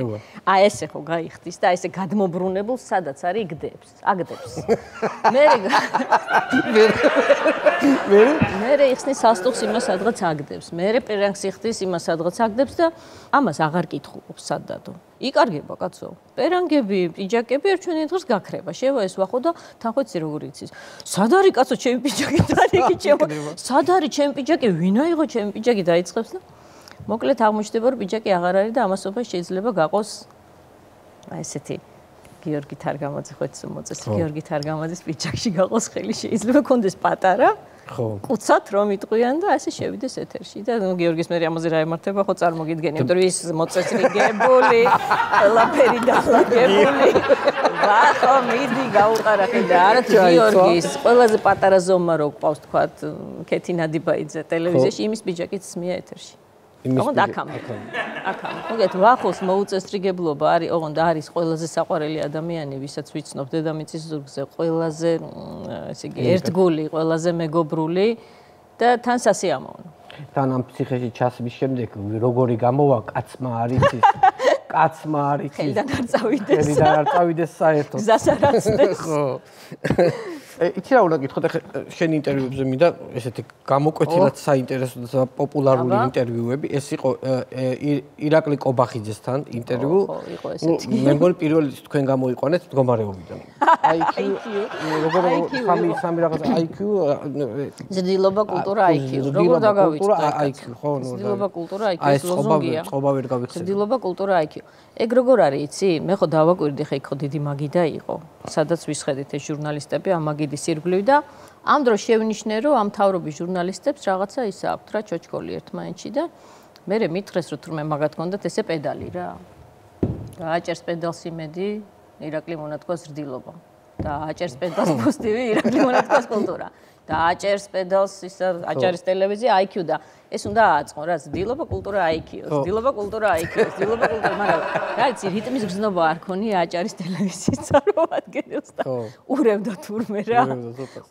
ესე ხო გაიხდის და ესე გადმობრუნებულ სადაც არის იგდებს, აგდებს. მე იხსნის სასტუხს იმას სადღაც აგდებს. მე პერანგს იხდის იმას სადღაც აგდებს და ამას აღარ კითხულობს სადადო. იკარგება კაცო. პერანგები, პიჯაკები ერთჩვენით დღეს გაქრება. შევა ეს ვახო და თანხმეცი როგორ იცის. სად არის კაცო ჩემი პიჯაკი და იგი ჩემო. სად არის ჩემი პიჯაკი? ვინ აიღო ჩემი პიჯაკი დაიწყებს და მოკლედ აღმოჩნდება რომ პიჯაკი აღარ არის და ამასობა შეიძლება გაყოს აი ესეთი გიორგი თარგამაძე ხო ეს მოწეს გიორგი თარგამაძის პიჯაკში გაყოს ხელი შეიძლება კონდეს პატარა ხო კუცად რომ იტყვიან და ასე შევიდეს ეთერში და გიორგის მე ამაზე რა ემართება ხო წარმოგიდგენი იმიტომ რომ ის მოწესრიგებული ყველაფერი დალაგებული ვახო მიდი გაუყარა ხედა არა გიორგის ყველაზე პატარა ზომა რო ყავს თქვა ქეთი ნადიბაიძე ტელევიზიაში იმის პიჯაკიც სმია ეთერში ოღონდ აქამდე. მოგეთ ვახოს მოუწესრიგებლობა არის, ოღონდ არის ყველაზე საყვარელი ადამიანი, ვისაც ვიცნობ დედამიწის ზურგზე, ყველაზე ესე იგი ერთგული, ყველაზე მეგობრული და თან სასიამოვნო. თან ამ ფსიქეში ჩასვლის შემდეგ როგორი გამოვა კაცმა არის ის კაცმა არის ის ხელიდან არ წავიდეს. ხელიდან არ წავიდეს საერთოდ. გზას არ აცდეს. ხო. იცი რა უნდა გითხოთ ახლა შენ ინტერვიუებზე მინდა ესეთი გამოკვეთილად საინტერესო და პოპულარული ინტერვიუები ეს იყო ირაკლი კობახიძესთან ინტერვიუ მე მგონი პირველი თქვენ გამოიყვანეთ მდგომარეობიდან IQ როგორ სამი რაღაცა IQ ზრდილობა კულტურა IQ როგორ დაგავიწყდა IQ ხო ზრდილობა კულტურა IQ ეს ლოზუნგია წყობა ვერ გავიხსენე ზრდილობა კულტურა IQ ეგ როგორ არის იცი მე ხო დავაკვირდი ხე ხო დიდი მაგიდა იყო სადაც ვისხედით ეს ჟურნალისტები ამ მაგიდის ირგვლივ და ამ დროს შევნიშნე რომ ამ თავრობის ჟურნალისტებს რაღაცა ის აქვთ რა ჩოჩკოლი ერთმანეთში და მე მითხრეს რომ თურმე მაგათ გონდათ ესე პედალი რა დააჭერს პედალს იმედი ირაკლი მონათქვა ზრდილობა დააჭერს პედალს პოზიტივი ირაკლი მონათქვა კულტურა დააჭერს პედალს ის აჭარის ტელევიზია IQ და ეს უნდა ააწყო რა ზრდილობა კულტურა IQ ზრდილობა კულტურა IQ ზრდილობა კულტურა მაგრამ რა იცი რიტმის გზნობა არ ქონია აჭარის ტელევიზიის წარმომადგენელს და ურევდა თურმე რა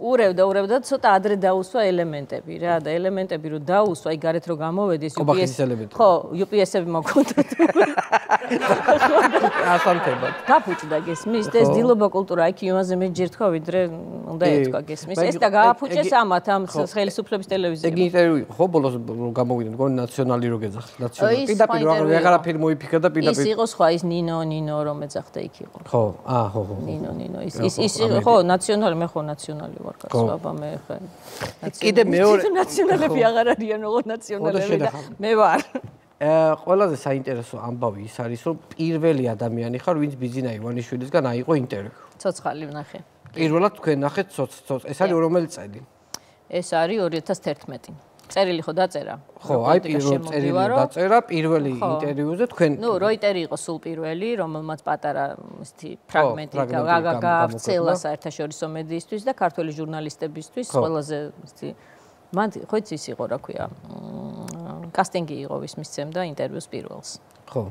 ურევდა ცოტა ადრე დაუსვა ელემენტები რა და ელემენტები რო დაუსვა აი გარეთ რო გამოვედეს UPS ელემენტები ხო UPS-ები მოგონდა ასანთებად გაფუჭდა გესმის და ზრდილობა კულტურა IQ იმაზე მე ჯერ თქვა ვიდრე უნდა ეთქვა გესმის ეს და გააფუჭეს ამათ ამ ხელისუფლების ტელევიზიაზე ეგ ინტერვიუ ხო ბოლოს გამოვიდა მგონი ნაციონალი რო გეძახდა ნაციონალი პირდაპირ ვეღარაფერ მოიფიქრა და პირდაპირ ის იყო სხვა ის ნინო რომ ეძახდა იქ იყო ხო ხო ნინო ის ხო ნაციონალი მე ხო ნაციონალი ვარ კაცბაბა მე ხე კიდე მეორე ნაციონალები აღარ არიან ოღონდ ნაციონალები და მე ვარ ყველაზე საინტერესო ამბავი ის არის რომ პირველი ადამიანი ხარ ვინც ბიძინა ივანიშვილისგან აიღო ინტერვიუ ცოცხალი ვნახე პირველად თქვენ ნახეთ ცოცხ ეს არის რომელი წელი ეს არის 2011 წერილი ხო დაწერა ხო აი პირველ წერილი დაწერა პირველი ინტერვიუზე თქვენ ნუ როიტერი იყო სულ პირველი რომელმაც პატარა ისეთი ფრაგმენტი გაავრცელა საერთაშორისო მედიისთვის და ქართველი ჟურნალისტებისთვის ყველაზე ისეთი მან ხო იცი ის იყო რა ქვია კასტინგი იყო ვის მისცემდა ინტერვიუს პირველს ხო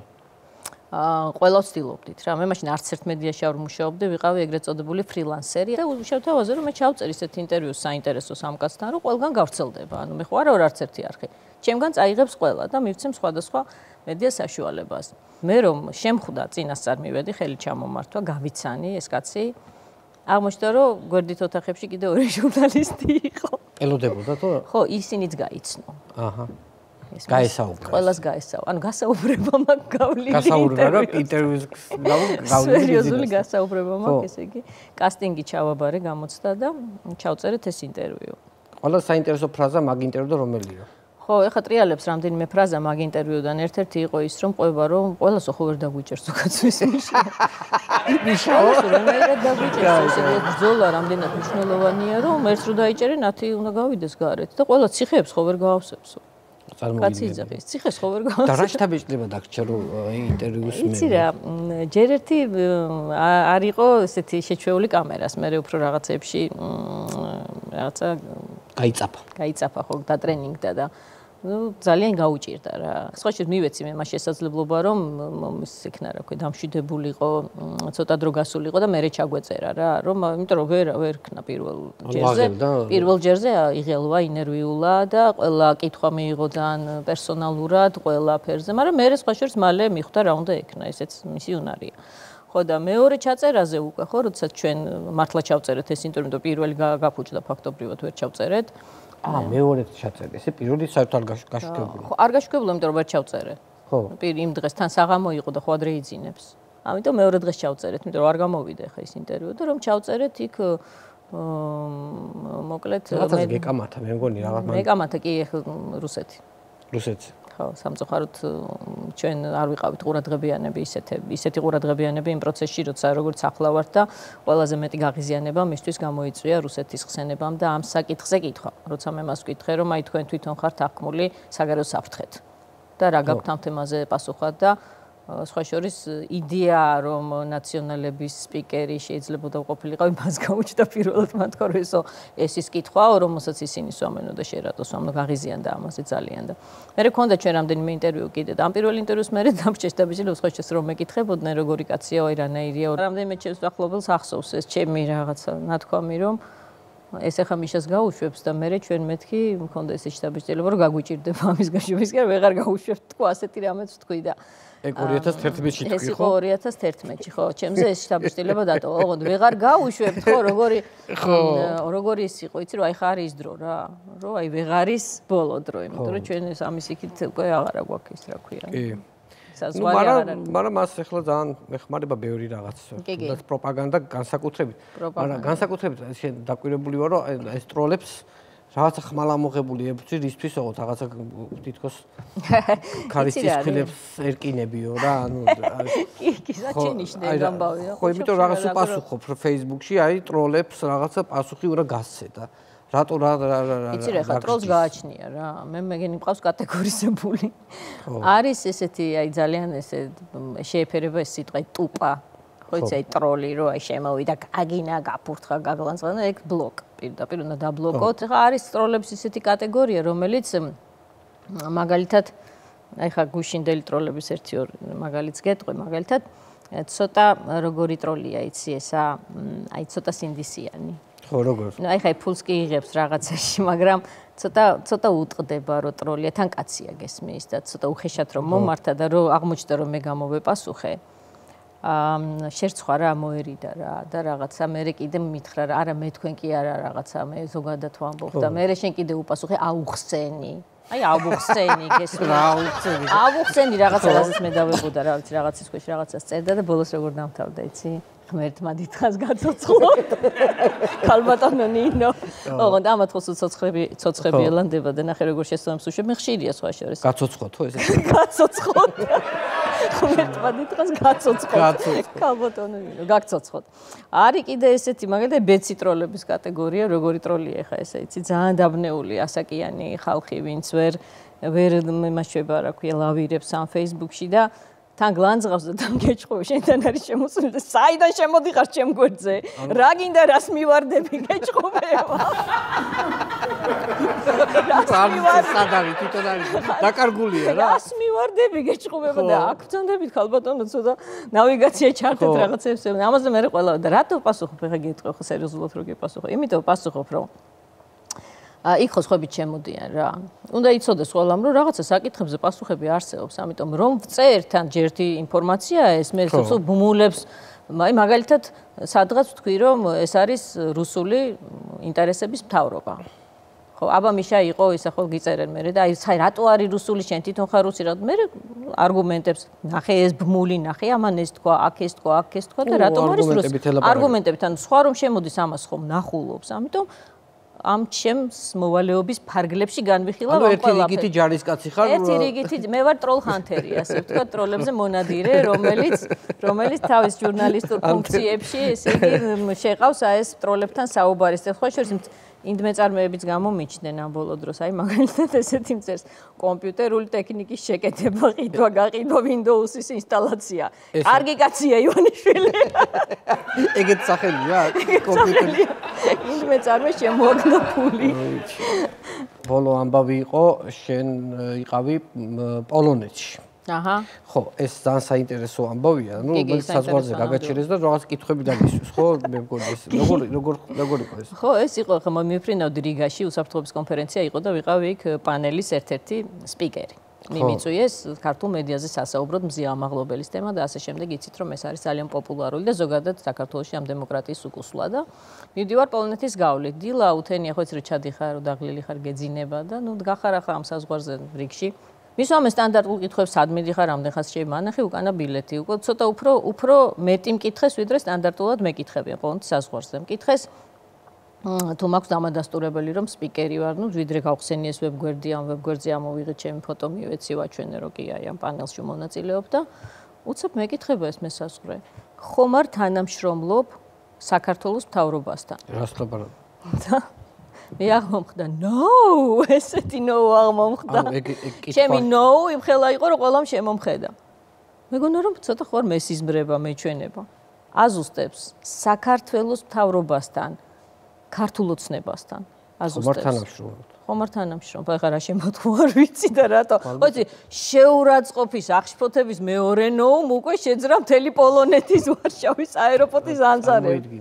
ყველა ვცდილობდით რა მე მაშინ არც ერთ მედიაში არ ვმუშაობდი ვიყავი ეგრეთ წოდებული ფრილანსერი და შევთავაზე რომ მე ჩავწერ ისეთ ინტერვიუს საინტერესოს ამ კაცთან რომ ყველგან გავრცელდება ანუ მე ხო არ ვარ არც ერთი არხი ჩემგან წაიღებს ყველა და მივცემ სხვადასხვა მედია საშუალებას მე რომ შემხვდა წინასწარ მივედი ხელი ჩამომართვა გავიცანი ეს კაცი აღმოჩნდა რომ გვერდით ოთახებში კიდე ორი ჟურნალისტი იყო ელოდებოდა თუ ხო ისინიც გაიცნო აჰა გაესაუბრა. ყველას გაესაუბრა. ანუ გასაუბრება მაქვს გავლიდი. გასაუბრება რა ინტერვიუს გავლიდი. სერიოზული გასაუბრება მაქვს, ესე იგი, კასტინგი ჩავაბარე, გამოცდა და ჩავწერეთ ეს ინტერვიუ. ყველა საინტერესო ფრაზა მაგ ინტერვიუდან რომელია? ხო, ეხლა ტრიალებს რამდენიმე ფრაზა მაგ ინტერვიუდან. ერთ-ერთი იყო ის, რომ ყვება, რომ ყველას ხო ვერ დაგვიჭერს უკაცვის ნიში. მიშავა რომელიღაც დაგვიჭერს, ესე იგი, ბრძოლა რამდენად მნიშვნელოვანია, რომ ერთს რო დაიჭერე, ნათი უნდა გავიდეს გარეთ და ყველა ციხეებს ხო ვერ გაავსებსო. კაცი იძახის ციხეს ხო ვერ გავასწრებ. და რა შთაბეჭდილება დაგჭერ ინტერვიუს მე. იცი რა, ჯერ ერთი არ იყო ესეთი შეჩვეული კამერას, მე უფრო რაღაცებში რაღაცა გაიწაფა ხო და ტრენინგდა და ну ძალიან გაუჭირდა რა. სხვაშიც მივეცი მე მას შესაძლებლობა რომ ის იქნა რა ქვია დამშვიდებულიყო, ცოტა დრო გასულიყო და მე ჩაგვეწერა რა, რომ იმიტომ რომ ვერ ქნა პირველ ჯერზე იღელვა ინტერვიულა და ყველა კითხვა მიიღო ძალიან პერსონალურად ყველა ფერზე, მაგრამ მე სხვაშიც მალე მიხვდა რა უნდა ექნა, ესეც მისი უნარია. ხო და მეორე ჩაწერაზე უკვე ხო, როდესაც ჩვენ მართლა ჩავწერეთ ეს ინტერვიუ და პირველი გაფუჭდა ფაქტობრივად ვერ ჩავწერეთ. მეორე ჩაწერე. ესე პირველი საერთოდ არ გაშუქებულა. ხო, არ გაშუქებულა, იმიტომ რომ ვერ ჩავწერე. ხო. იმ დღეს თან საღამო იყო და ხო ადრე იძინებს. ამიტომ მეორე დღეს ჩავწერეთ, იმიტომ რომ არ გამოვიდა ხა ის ინტერვიუ და რომ ჩავწერეთ იქ მოკლედ მე გეკამათა, მე მგონი რაღაც მეკამათა კი რუსეთი. რუსეთი. ხო, სამწუხაროდ ჩვენ არ ვიყავით ყურადღებიანები ისეთი ყურადღებიანები იმ პროცესში, როცა როგორც ახლა ვართ და ყველაზე მეტი გაღიზიანება მისთვის გამოიწვია რუსეთის ხსენებამ და ამ საკითხზე კითხვა. როცა მე მას ვკითხე, რომ აი თქვენ თვითონ ხართ აღქმული საგარეო საფრთხეთ და რა გაქვთ ამ თემაზე პასუხად და სხვა შორის იდეა რომ ნაციონალების სპიკერი შეიძლება ყოფილიყო იმას გაუჩნდა პირველად მათ თქო ეს ის კითხვაო რომელსაც ისინი სვამენო და შერატო სვამნო გაღიზიანდა ამაზე ძალიან და მე მქონდა ჩვენ რამდენიმე ინტერვიუ კიდე და ამ პირველ ინტერვიუს მე დამჭერდა და სხვა შორის რომ მეკითხებოდნენ როგორი კაცია ერანაირია რამდენიმე ჩემს ახლობელს ახსოვს ეს ჩემი რაღაცა ნათქვამი რომ ეს ახლა მიშას გაუშვებს და მე ჩვენ მეთქი მქონდა ეს შტაბის-ჭრილობა რომ გაგვიჭირდება ამის გაშვების კი ვეღარ გაუშვებთ თქო ასეთი რამეც თქვი და ეგ 2011-ში თქვი ხო? ეს იყო 2011-ში ხო, ჩემზე ეს შტაბის-ჭრილობა დატოვა. ოღონდ ვეღარ გაუშვებთ ხო, როგორი ის იყო, იცი რომ აი ხა არის ის დრო რა, რომ აი ვეღარ ის ბოლო დრო, იმიტომ რომ ჩვენ ეს ამის იქით უკვე აღარა გვაქვს ის რა ქვია. კი. საზღვარი აღარ არის. მაგრამ მას ახლა ძალიან ეხმარება ბევრი რაღაც. თუნდაც პროპაგანდა განსაკუთრებით. მაგრამ განსაკუთრებით შენ დაკვირებული ვარ რომ ეს ტროლებს რაღაცა ხმალამოღებული ებრძვის რისთვის ოღონდ რაღაცა თითქოს ქარისტის ფილებს ერკინებიო რა ანუ კი საჩენიშნე ამბავია ხო იმიტომ რაღაც უპასუხობ Facebook-ში აი ტროლებს რაღაცა პასუხი უნდა გასცე და რატო რა იცი რა ხა ტროლს გააჩნია რა მე მეგენი მყავს კატეგორიზებული არის ესეთი აი ძალიან ესე შეეფერება ეს სიტყვა ტუპა ხო იცი აი ტროლი რო აი შემოვიდა აგინა გაფურთხა გაგლანძღა და ეგ ბლოკ პირდაპირ უნდა დაბლოკოთ. ხა არის ტროლების ისეთი კატეგორია, რომელიც მაგალითად აი ხა გუშინდელი ტროლების ერთი ორი მაგალითს გეტყვი, მაგალითად ცოტა როგორი ტროლია იცი ესა, აი ცოტა სინდისიანი. ხო, როგორ? აი ხა ფულს კი იღებს რაღაცაში, მაგრამ ცოტა უტყდება რო ტროლია, თან კაცია გესმის და ცოტა უხეშად რომ მომართა და რომ აღმოჩნდა რომ მე გამოვეპასუხე. შერცხვა რა მოერიდა რა და რაღაცა მე კიდე მითხრა რა არა მე თქვენ კი არა რაღაცა მე ზოგადად ვამბობ და მე შენ კიდე უპასუხე აუხსენი აი აუხსენი გესმის რა აუხსენი რაღაცას მე დავებოდა რა ვიცი რაღაცის ქვეშ რაღაცას წერდა და ბოლოს როგორ დამთავრდა იცი ღმერთმა დიდხანს გაცოცხლო ქალბატონო ნინო ოღონდ ამათ ხო ცოცხები ელანდება და ნახე როგორ შესწავლებს უშვებ მე ხშირია სხვა შორის გაცოცხლოთ ხო ეს გაცოცხლოთ ღმერთმა დიდხანს გაცოცხლოთ ქალბატონო ნინო გაცოცხლოთ არის კიდე ესეთი მაგალითად ბეცი ტროლების კატეგორია როგორი ტროლია ხა ესე იცი ძალიან დაბნეული ასაკიანი ხალხი ვინც ვერ იმაშვება რა ქვია ლავირებს ამ Facebook-ში და თან გლანძღავს და თან გეჭყობ შენთან არის შემოსული და საიდან შემოდიხარ ჩემ გვერდზე რა გინდა რას მივარდები გეჭყობება სადარი თვითონ არის დაკარგულია რა რას მივარდები გეჭყობება და აქ ვცანდებით ქალბატონო ცოტა ნავიგაცია ჩართეთ რაღაცებს ამაზე მე ყველა და რატო პასუხობ ხა გეტყვი ხო სერიოზულად რო გეპასუხო იმიტომ პასუხობ რომ იქ ხო სხვებით შემოდიან რა. უნდა იცოდეს ყველამ რომ რაღაცა საკითხებზე პასუხები არსებობს, ამიტომ რომ ვწერთ ან ჯერთი ინფორმაცია ეს მე სულ ბუმულებს აი მაგალითად სადღაც ვთქვი რომ ეს არის რუსული ინტერესების მთავრობა. ხო, აბა მიშა იყო ისა ხო გიწერენ მე და აი საი რატო არის რუსული შენ თვითონ ხარ რუსი რა მე არგუმენტებს ნახე ეს ბმული ნახე ამან ეს თქვა აქ ეს თქვა აქ ეს თქვა და რატომ არის რუსი არგუმენტებით ან სხვა რომ შემოდის ამას ხომ ნახულობს ამიტომ ამ ჩემს მოვალეობის ფარგლებში განვიხილა ამ ყველაფერს. ერთი რიგითი ჯარისკაცი ხარ? ერთი რიგითი მე ვარ ტროლ ჰანტერი, ასე ვთქვა, ტროლებზე მონადირე, რომელიც თავის ჟურნალისტურ ფუნქციებში, ესე იგი, შეყავს აი ეს ტროლებთან საუბარის. ხო შორის ინდმეწარმეებიც გამომიჩნდნენ ამ ბოლო დროს, აი მაგალითად ესეთი მწერს კომპიუტერული ტექნიკის შეკეთება, ყიდვა, გაყიდვა, Windows-ის ინსტალაცია. კარგი კაცია ივანიშვილი. ეგეთ სახელია კომპიუტერი. ინდმეწარმე შემოაგდა ფული. ბოლო ამბავი იყო, შენ იყავი პოლონეთში. აჰა. ხო, ეს ძალიან საინტერესო ამბავია. ნუ საზღვარზე გაგაჩერეს და რაღაც კითხვები დაგისვეს, ხო? მე მგონი ეს როგორ იყო ეს? ხო, ეს იყო ხომ მიფრინავდი რიგაში უსაფრთხოების კონფერენცია იყო და ვიყავი იქ პანელის ერთ-ერთი სპიკერი. მიმიწვიეს ქართულ მედიაზე სასაუბროდ მზია ამაღლობელის თემა და ასე შემდეგ იცით რომ ეს არის ძალიან პოპულარული და ზოგადად საქართველოში ამ დემოკრატიის უკუსვლა და მივდივარ პოლონეთის გავლით. დილა უთენია ხო იცი რომ ჩადიხარ, რომ დაღლილი ხარ გეძინება და ნუ გახარ ახლა ამ საზღვარზე რიგში. მისვამე სტანდარტულ კითხვებს სად მიდიხარ, რამდენ ხანს შემანახი, უკანა ბილეთი. უკვე ცოტა უფრო მეტი მკითხეს, ვიდრე სტანდარტულად მეკითხებიან პოლონეთის საზღვარზე. მკითხეს თუ მაქვს დამადასტურებელი რომ სპიკერი ვარ, ნუ ვიდრე გავხსენიეს ვებგვერდი, ამ ვებგვერდზე ამოვიღეთ ჩემი ფოტო მივეცი ვაჩვენე რომ კი აი ამ პანელში მონაწილეობ და უცებ მეკითხება ეს მესაზღვრე. ხომ არ თანამშრომლობ საქართველოს მთავრობასთან? რას ლაპარაკობ? მე აღმოხდა no ესეთი no აღმოხდა ჩემი no იმხელა იყო რომ ყველამ შემომხედა მეგონა რომ ცოტა ხوار მესიზმრება, მეჩვენება. აზუსტებს საქართველოს მთავრობასთან, ქართულ ოცნებასთან. აზუსტებს. ხომ არ თანამშრომლობ, ახლა რა შემოთქვა არ ვიცი და რატო. ხოიცი, შეურაცხყოფის აღშფოთების მეორე ნოუმ უკვე შეძრა მთელი პოლონეთის ვარშავის აეროპორტის ანძარები.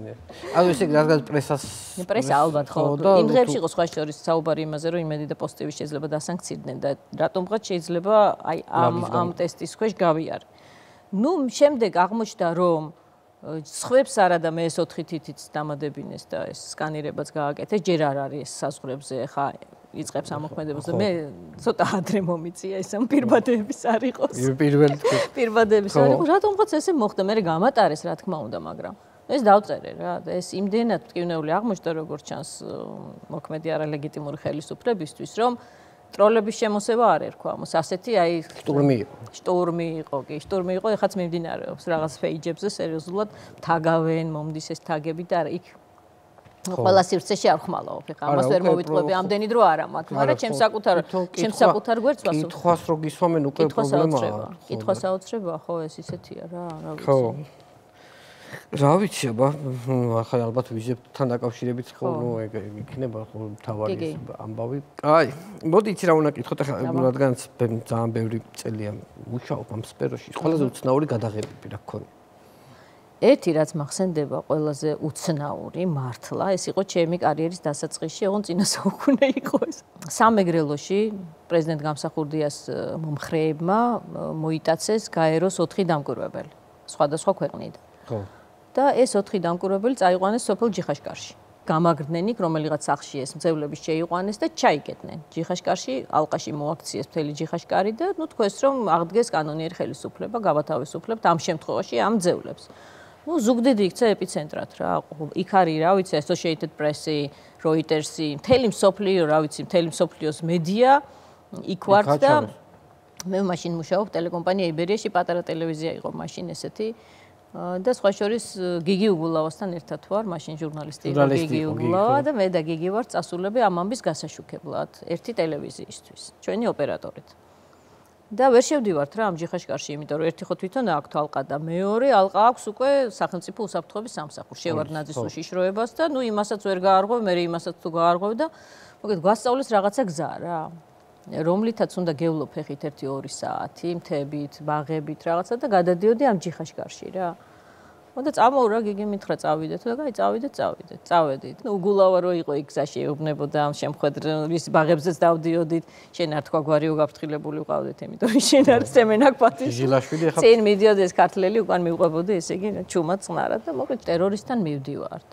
ანუ ესე რადგან პრესა ალბათ ხო. იმ დღეებში იყო სხვა შორის საუბარი იმაზე, რომ იმედი და პოზიტივი შეიძლება დასანქცირდნენ და რატომღაც შეიძლება აი ამ ტესტის ქვეშ გავიარე. ნუ შემდეგ აღმოჩნდა რომ სხვებს არა და მე ეს 4 თითიც დამადებინეს და ეს სკანირებაც გააკეთეს, ჯერ არ არის ეს საზღვრებზე, ხა იწყებს ამოქმედებას და მე ცოტა ადრე მომიწია ეს ამ პირბადების არ იყოს. პირბადების არ იყოს, რატომღაც ესე მოხდა, მე გამატარეს რა თქმა უნდა, მაგრამ ეს დავწერე რა და ეს იმდენად მტკივნეული აღმოჩნდა როგორც ჩანს მოქმედი არალეგიტიმური ხელისუფლებისთვის, რომ ტროლების შემოსევა არ ერქვა ამას. ასეთი აი შტურმი იყო, ეხაც მიმდინარეობს რაღაც ფეიჯებზე სერიოზულად თაგავენ, მომდის ეს თაგები და იქ ყველა სივრცეში არ ხმალაობ. ეხა ამას ვერ მოვიტყვები, ამდენი დრო არა მაქვს, მაგრამ ჩემს საკუთარ გვერდს ვასწავლებ. კითხვას რო გისვამენ უკვე პრობლემაა. კითხვა საოცრებაა, ხო, ეს ისეთია რა ვიცი. ხო. რა ვიცი, აბა, ახლა ალბათ ვიზებთან დაკავშირებით ხო, ნუ ეგ იქნება ხო თავარი ამბავი. აი, მოდი იცი რა უნდა კითხოთ, ახლა რადგანაც ძალიან ბევრი წელია მუშაობ ამ სფეროში, ყველაზე უცნაური გადაღებები რა გქონია. ერთი რაც მახსენდება ყველაზე უცნაური მართლა, ეს იყო ჩემი კარიერის დასაწყისში, ოღონდ წინა საუკუნე იყო ეს. სამეგრელოში პრეზიდენტ გამსახურდიას მომხრეებმა მოიტაცეს გაეროს 4 დამკვირვებელი სხვადასხვა ქვეყნიდან. ხო. და ეს 4 დამკვირვებელი წაიყვანეს სოფელ ჯიხაშკარში. გამაგრდნენ იქ რომელიღაც სახლში ეს მძევლების შეიყვანეს და ჩაიგედნენ. ჯიხაშკარში ალყაში მოაქციეს მთელი ჯიხაშკარი და ნუ თქვეს რომ აღდგეს კანონიერი ხელისუფლება, გავათავისუფლებთ ამ შემთხვევაში ამ მძევლებს. ნუ ზუგდიდი იქცა ეპიცენტრად რა. იქ არის რა ვიცი Associated Press-ი, Reuters-ი, მთელი მსოფლიო რა ვიცი, მთელი მსოფლიოს მედია იქ ვართ და მე მაშინ მუშაობ ტელეკომპანია იბერიაში, პატარა ტელევიზია იყო მაშინ ესეთი და სხვა შორის გიგი უგულავასთან ერთად ვარ, მაშინ ჟურნალისტი იყო გიგი უგულავა და მე და გიგი ვარ წასულები ამ ამბის გასაშუქებლად ერთი ტელევიზიისთვის, ჩვენი ოპერატორით. და ვერ შევდივართ რა ამ ჯიხაშკარში, იმიტომ რომ ერთი ხო თვითონ აქვს ალყა და მეორე ალყა აქვს უკვე სახელმწიფო უსაფრთხოების სამსახურს, შევარდნაძის უშიშროებას და ნუ იმასაც ვერ გაარღვევ, მე იმასაც თუ გაარღვევ და მოგეთ გვასწავლეს რაღაცა გზა რა. რომლითაც უნდა გევლო ფეხით 1-2 საათი, მთებით, ბაღებით რაღაცა და გადადიოდი ამ ჯიხაშკარში რა. და წამოვრა გიგი მითხრა წავიდეთ და კაი წავედით. ნუ უგულავა რო იყო იქ გზაში ეუბნებოდა ამ შემხედრის ბაღებზეც დავდიოდით. შენ არ თქვა გვარიო გაფრთხილებული ვყავდეთ, იმიტომ რომ შენ არ წემენ აქ პატის. ჟილაშვილი ახლა წინ მიდიოდი ეს ქართველი უკან მივყვებოდი, ესე იგი ჩუმად წყნარად და მოკლედ ტერორისტთან მივდივართ.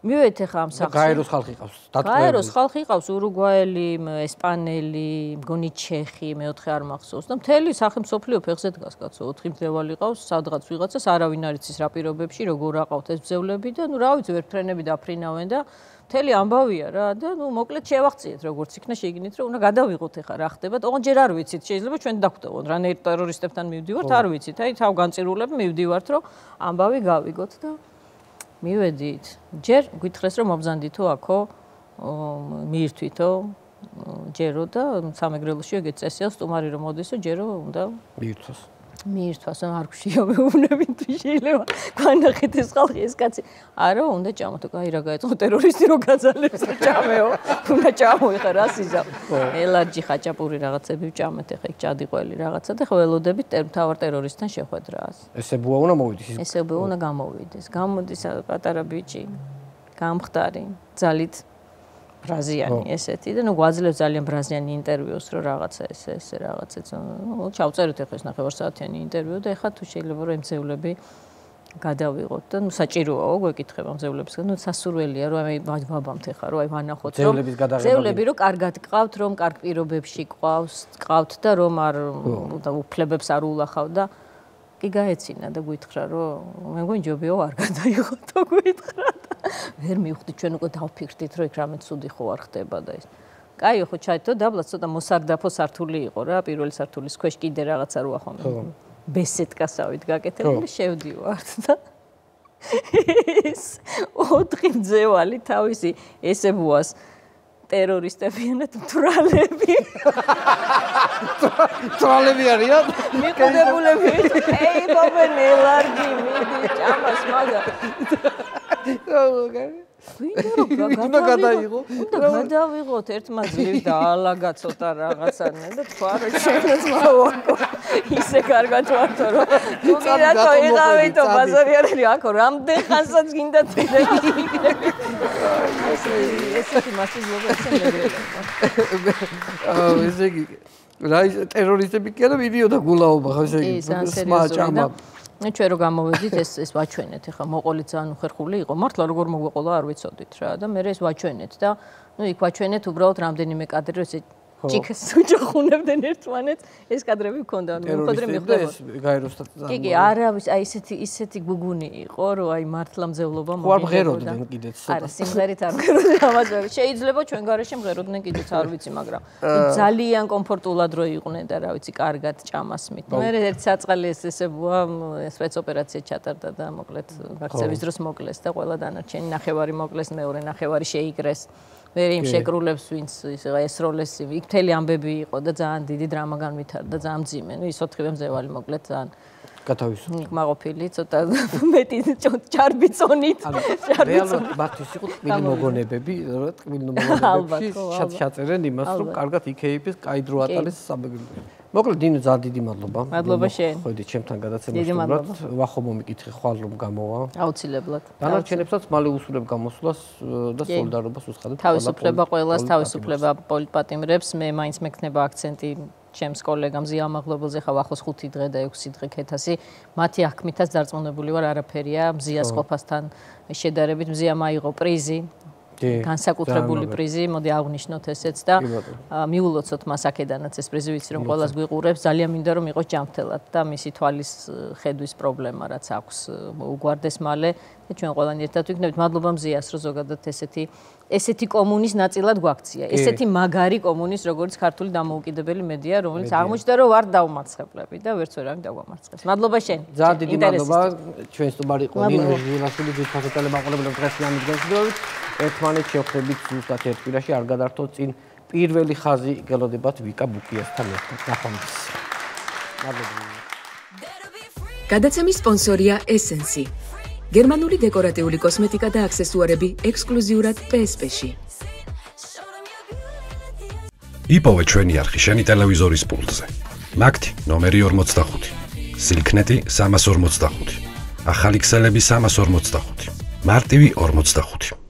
მივედით ახლა ამ სახლში. გაეროს ხალხი ყავს. გაეროს ხალხი ყავს, ურუგვაელი, ესპანელი, მგონი ჩეხი, მეოთხე არ მახსოვს და მთელი სახელმწიფო ფეხზე დგას კაცო, 4 მძევალი ყავს, სადღაც ვიღაცას არავინ არ იცის რა პირობებში, როგორ აყავთ ეს მძევლები და ნუ რა ვიცი, ვერ ფრენები დაფრინავენ და მთელი ამბავია რა და ნუ მოკლედ შევახციეთ როგორც იქნა შეგინით რომ უნდა გადავიღოთ ახლა რა ხდება, ოღონდ ჯერ არ ვიცით, შეიძლება ჩვენ დაგვტოვოთ, რანაირ ტერორისტებთან მივდივართ, არ ვიცით, აი თავ განწირულები მივდივართ რომ ამბავი გავიგოთ და მივედით. ჯერ გითხრეს რომ მობზანდითო აქო მიირთვითო ჯერო და სამეგრელოში ეგეც წესია სტუმარი რომ მოდისო ჯერო უნდა მიირთვას არ გშია მეუბნებით თუ შეიძლება განახეთ ეს ხალხი ეს კაცი არა უნდა ჭამოთო კაი რა გაეწყო ტერორისტი რო გაძალებს რა ჭამეო უნდა ჭამოიხა რა სიზა ელარჯი ხაჭაპური რაღაცები ვჭამეთ ეხა იქ ჭადიყველი რაღაცა და ველოდებით მთავარ ტერორისტთან შეხვედრას ესე ბუა უნდა მოვიდეს ესე ბუა უნდა გამოვიდეს გამოდის პატარა ბიჭი გამხდარი ძალით ბრაზიანი ესეთი და ნუ გვაძლევს ძალიან ბრაზიანი ინტერვიუს რომ რაღაცა ესე რაღაცა ნუ ჩავწერეთ ახლა ეს 9 საათიანი ინტერვიუ და ეხლა თუ შეიძლება რომ ემძევლები გადავიღოთ და ნუ საჭიროა გვეკითხება მძევლებისგან ნუ სასურველია რომ აი ვაბამთ ახლა რომ აი ვანახოთ რომ მძევლები რომ კარგად გყავთ რომ კარგ პირობებში გყავთ და რომ არ უფლებებს არ ულახავ და კი გაეცინა და გითხრა რომ მე მგონი ჯობიო არ გადაიღოთო გითხრა ვერ მივხვდი ჩვენ უკვე დავფიქრდით რომ იქ რამე ცუდი ხო არ ხდება და ეს. კაიო ხო ჩაითო დაბლაც ცოტა მოსარდაფო სართული იყო რა პირველი სართულის ქვეშ კიდე რაღაცა როა ხომ. ბესეთკასავით გაკეთებული შევდივართ და ეს 4 მძევალი თავისი ესე ბუას ტერორისტები ან თვრალები. თვალები არიან? მიყოდებულები. ეი, ბობენი, ლარგი, მიდი, ჭამას მაგა. უნდა გადაიღო. უნდა გადავიღოთ ერთმა ძლივ და ალაგა ცოტა რაღაცა და თქვა რომ შენს მოვაკო. ისე კარგად ვართო რომ თუ რატო იღავით ბაზარი არის აქო რამდენ ხანსაც გინდა წიდები. ესეთი მასიზმობა შემეგრება. ესე იგი რა ტერორისტები კი არა მიდიოდა გულაობა ხო ესე იგი სმაჭამა ჩვენ რო გამოვედით ეს ვაჩვენეთ ეხლა მოყოლი ძალიან უხერხული იყო მართლა როგორ მოგვეყოლა არ ვიცოდით რა და მე ეს ვაჩვენეთ და ნუ იქ ვაჩვენეთ უბრალოდ რამდენიმე კადრი რომ ესე ჭიქეს უჯახუნებდნენ ერთმანეთს ეს კადრები მქონდა მეხოდრე მიხვდებოდა ეს გაეროსტატ ძალიან კი არავის აი ისეთი გუგუნი იყო რომ აი მართლა მძევლობა ხო არ მღეროდნენ კიდეც არა სიმღერით არ მღეროდნენ ამას შეიძლება ჩვენ გარეშე მღეროდნენ კიდეც არ ვიცი მაგრამ ძალიან კომფორტულად რო იყვნენ და რა ვიცი კარგად ჭამასმით მე ერთ საწყალი ესებოა სპეცოპერაცია ჩატარდა და მოკლედ ვაქცინების დროს მოკლეს და ყველა დანარჩენი ნახევარი მოკლეს მეორე ნახევარი შეიკრეს მე იმ შეკრულებს ვინც ესროლეს იქ მთელი ამბები იყო და ძალიან დიდი დრამა განვითარდა ძალიან მძიმე ნუ ის 4-ვე მძევალი მოკლედ ძალიან გათავისუფლდა მაყოფილი ცოტა მეტი ჭარბი წონით რეალურად მათთვის იყო ტკბილი მოგონებები რა ტკბილი მოგონებებში ჩაწერენ იმას რომ კარგად იქეიფეს კაი დრო ატარეს საბეგრიბო მოკლედ დინო ძალიან დიდი მადლობა მადლობა შენ ხოვდი ჩემთან გადაცემაში ვახო მომიკითხე ხვალ რომ გამოვა აუცილებლად დანარჩენებსაც მალე უსურებ გამოსვლას და სოლიდარობას უსხადებ თავისუფლება ყველას თავისუფლება პოლიტპატიმრებს მე მაინც მექნება აქცენტი ჩემს კოლეგამ ზია ამაღლებელზე ხა ახლოს 5 დღე და 6 დღე ქეთასი მათი აღქმითაც დარწმუნებული ვარ არაფერია მზიას ყოფასთან შედარებით მზიამ აიღო პრიზი განსაკუთრებული პრიზი მოდი აღვნიშნოთ ესეც და მიულოცოთ მას აქედანაც ეს პრიზი ვიცი რომ ყველას გვიყურებს ძალიან მინდა რომ იყოს ჯანმრთელად და მისი თვალის ხედვის პრობლემა რაც აქვს უგვარდეს მალე და ჩვენ ყველანი ერთად ვიქნებით მადლობა მზიას რომ ზოგადად ესეთი კომუნის ნაწილად გვაქცია ესეთი მაგარი კომუნის როგორც ქართული დამოუკიდებელი მედია რომელიც აღმოჩნდა რომ ვარ დაუმარცხებლები და ვერც ვერავინ დაგვამარცხეს მადლობა შენ ძალიან დიდი მადლობა ჩვენ სტუმარი იყო ნინო ჟილაშვილი ძირითადად ტელემაყურებელი დღეს ამიდგენთ ერთმანეთს შევხვდებით ზუსტად ერთ კვირაში არ გადართოთ წინ პირველი ხაზი გელოდებათ ვიკა ბუკიასთან ერთად ნახვამდის მადლობა გადაცემის სპონსორია ესენსი გერმანული დეკორატიული კოსმეტიკა და აქსესუარები ექსკლუზიურად PSP-ში იპოვე ჩვენი არხი შენი ტელევიზორის პულტზე მაგთი ნომერი 45 სილქნეტი 345 ახალი ქსელები 345 მარტივი 45